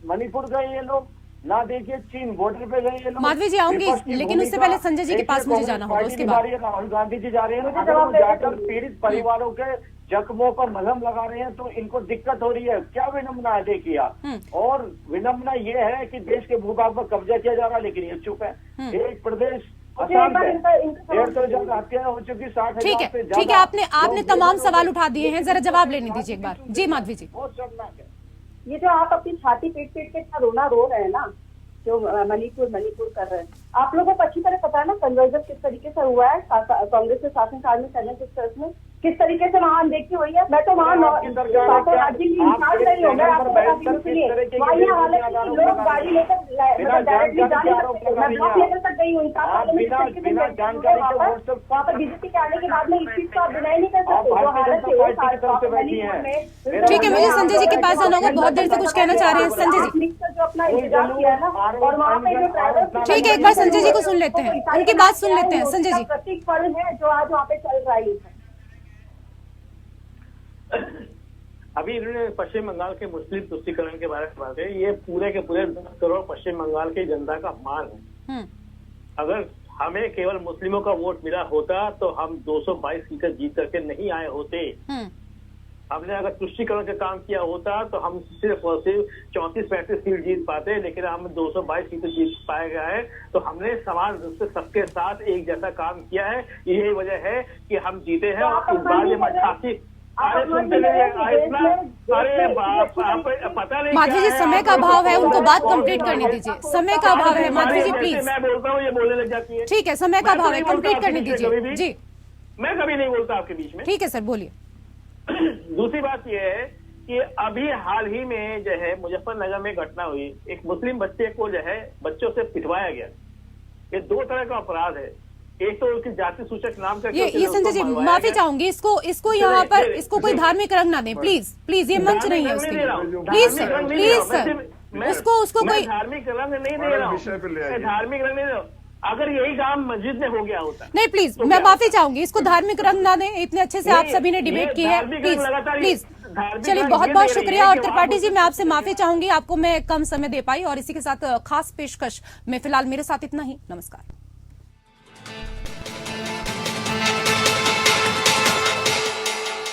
मणिपुर गए ये लोग, ना देखिए चीन बॉर्डर पे गए ये लोग। माधवी जी आऊंगी, लेकिन उससे पहले संजय जी के पास मुझे जाना होगा। उसके बाद राहुल गांधी जी जा रहे हैं, जाकर पीड़ित परिवारों के जख्मों पर मलहम लगा रहे हैं, तो इनको दिक्कत हो रही है। क्या विनम्रता है देखिए आप। और विनम्रता ये है कि देश के भूभाग पर कब्जा किया जा रहा है, लेकिन ये चुप है। एक प्रदेश अशांत है, 150 हत्या हो चुकी, 60,000 ठीक है, आपने तमाम सवाल उठा दिए हैं, जरा जवाब लेने दीजिए एक बार। जी माधवी जी, बहुत शर्मनाक है ये जो आप अपनी छाती पीट पीट के इतना रोना रो रहे हैं ना, जो मणिपुर कर रहे हैं, आप लोगों को अच्छी तरह पता है ना कन्वर्जन किस तरीके से हुआ है कांग्रेस के शासनकाल में, 76 में किस तरीके से वहाँ अनदेखी हुई है। मैं तो वहाँ राज्य की इंचार्ज नहीं हूँ, मैं आपको बताती हूँ। सुनिए, वहाँ ये हालत है कि लोग गाड़ी लेकर डायरेक्टली जा नहीं सकते। मैं ब्लॉक लेवल तक गई हूँ, वहाँ पर बीजेपी के आने के बाद में इस चीज को आप डिनाई नहीं कर सकते। जो हालत है, ठीक है, मुझे संजय जी के पास जाना होगा, बहुत देर से कुछ कहना चाह रहे हैं संजय जी। जो अपना इंतजाम किया है ना, और वहाँ पे जो ड्राइवर, ठीक है, एक बार संजय जी को सुन लेते हैं, उनकी बात सुन लेते हैं। संजय जी, प्रतीक पल है जो आज वहाँ पे चल रही है। अभी इन्होंने पश्चिम बंगाल के मुस्लिम तुष्टीकरण के बारे में बात है। ये पूरे के पूरे 10 करोड़ पश्चिम बंगाल की जनता का अपमान है। अगर हमें केवल मुस्लिमों का वोट मिला होता तो हम 222 सीटें जीत करके नहीं आए होते। हमने अगर तुष्टीकरण का काम किया होता तो हम सिर्फ और सिर्फ 34-35 सीट जीत पाते, लेकिन हम 222 सीटें जीत पाए गए हैं। तो हमने समान रूप से सबके साथ एक जैसा काम किया है। यही वजह है कि हम जीते हैं। और इस बार ये 88 पता नहीं माधवी जी, समय का अभाव है, उनको बात कंप्लीट करने दीजिए। समय का अभाव है माधवी जी, प्लीज। मैं बोलता हूँ, ये बोलने लग जाती है। ठीक है, समय का अभाव है, कंप्लीट करने दीजिए जी। मैं कभी नहीं बोलता आपके बीच में। ठीक है सर, बोलिए। दूसरी बात यह है कि अभी हाल ही में जो है मुजफ्फरनगर में घटना हुई, एक मुस्लिम बच्चे को जो है बच्चों से पिटवाया गया। ये 2 तरह का अपराध है। एक तो उसकी जाति सूचक नाम का, ये संजय जी माफी चाहूंगी, इसको यहाँ पर इसको कोई धार्मिक रंग ना दें प्लीज, ये मंच नहीं है उसके लिए। प्लीज सर, उसको कोई धार्मिक रंग नहीं दे रहा हूँ, धार्मिक रंग नहीं दे रहा। अगर यही काम मस्जिद में हो गया होता, नहीं प्लीज, मैं माफी चाहूंगी, इसको धार्मिक रंग ना दें। इतने अच्छे से आप सभी ने डिबेट की है, प्लीज। चलिए, बहुत बहुत शुक्रिया। और त्रिपाठी जी, मैं आपसे माफी चाहूंगी, आपको मैं कम समय दे पाई। और इसी के साथ खास पेशकश में फिलहाल मेरे साथ इतना ही। नमस्कार।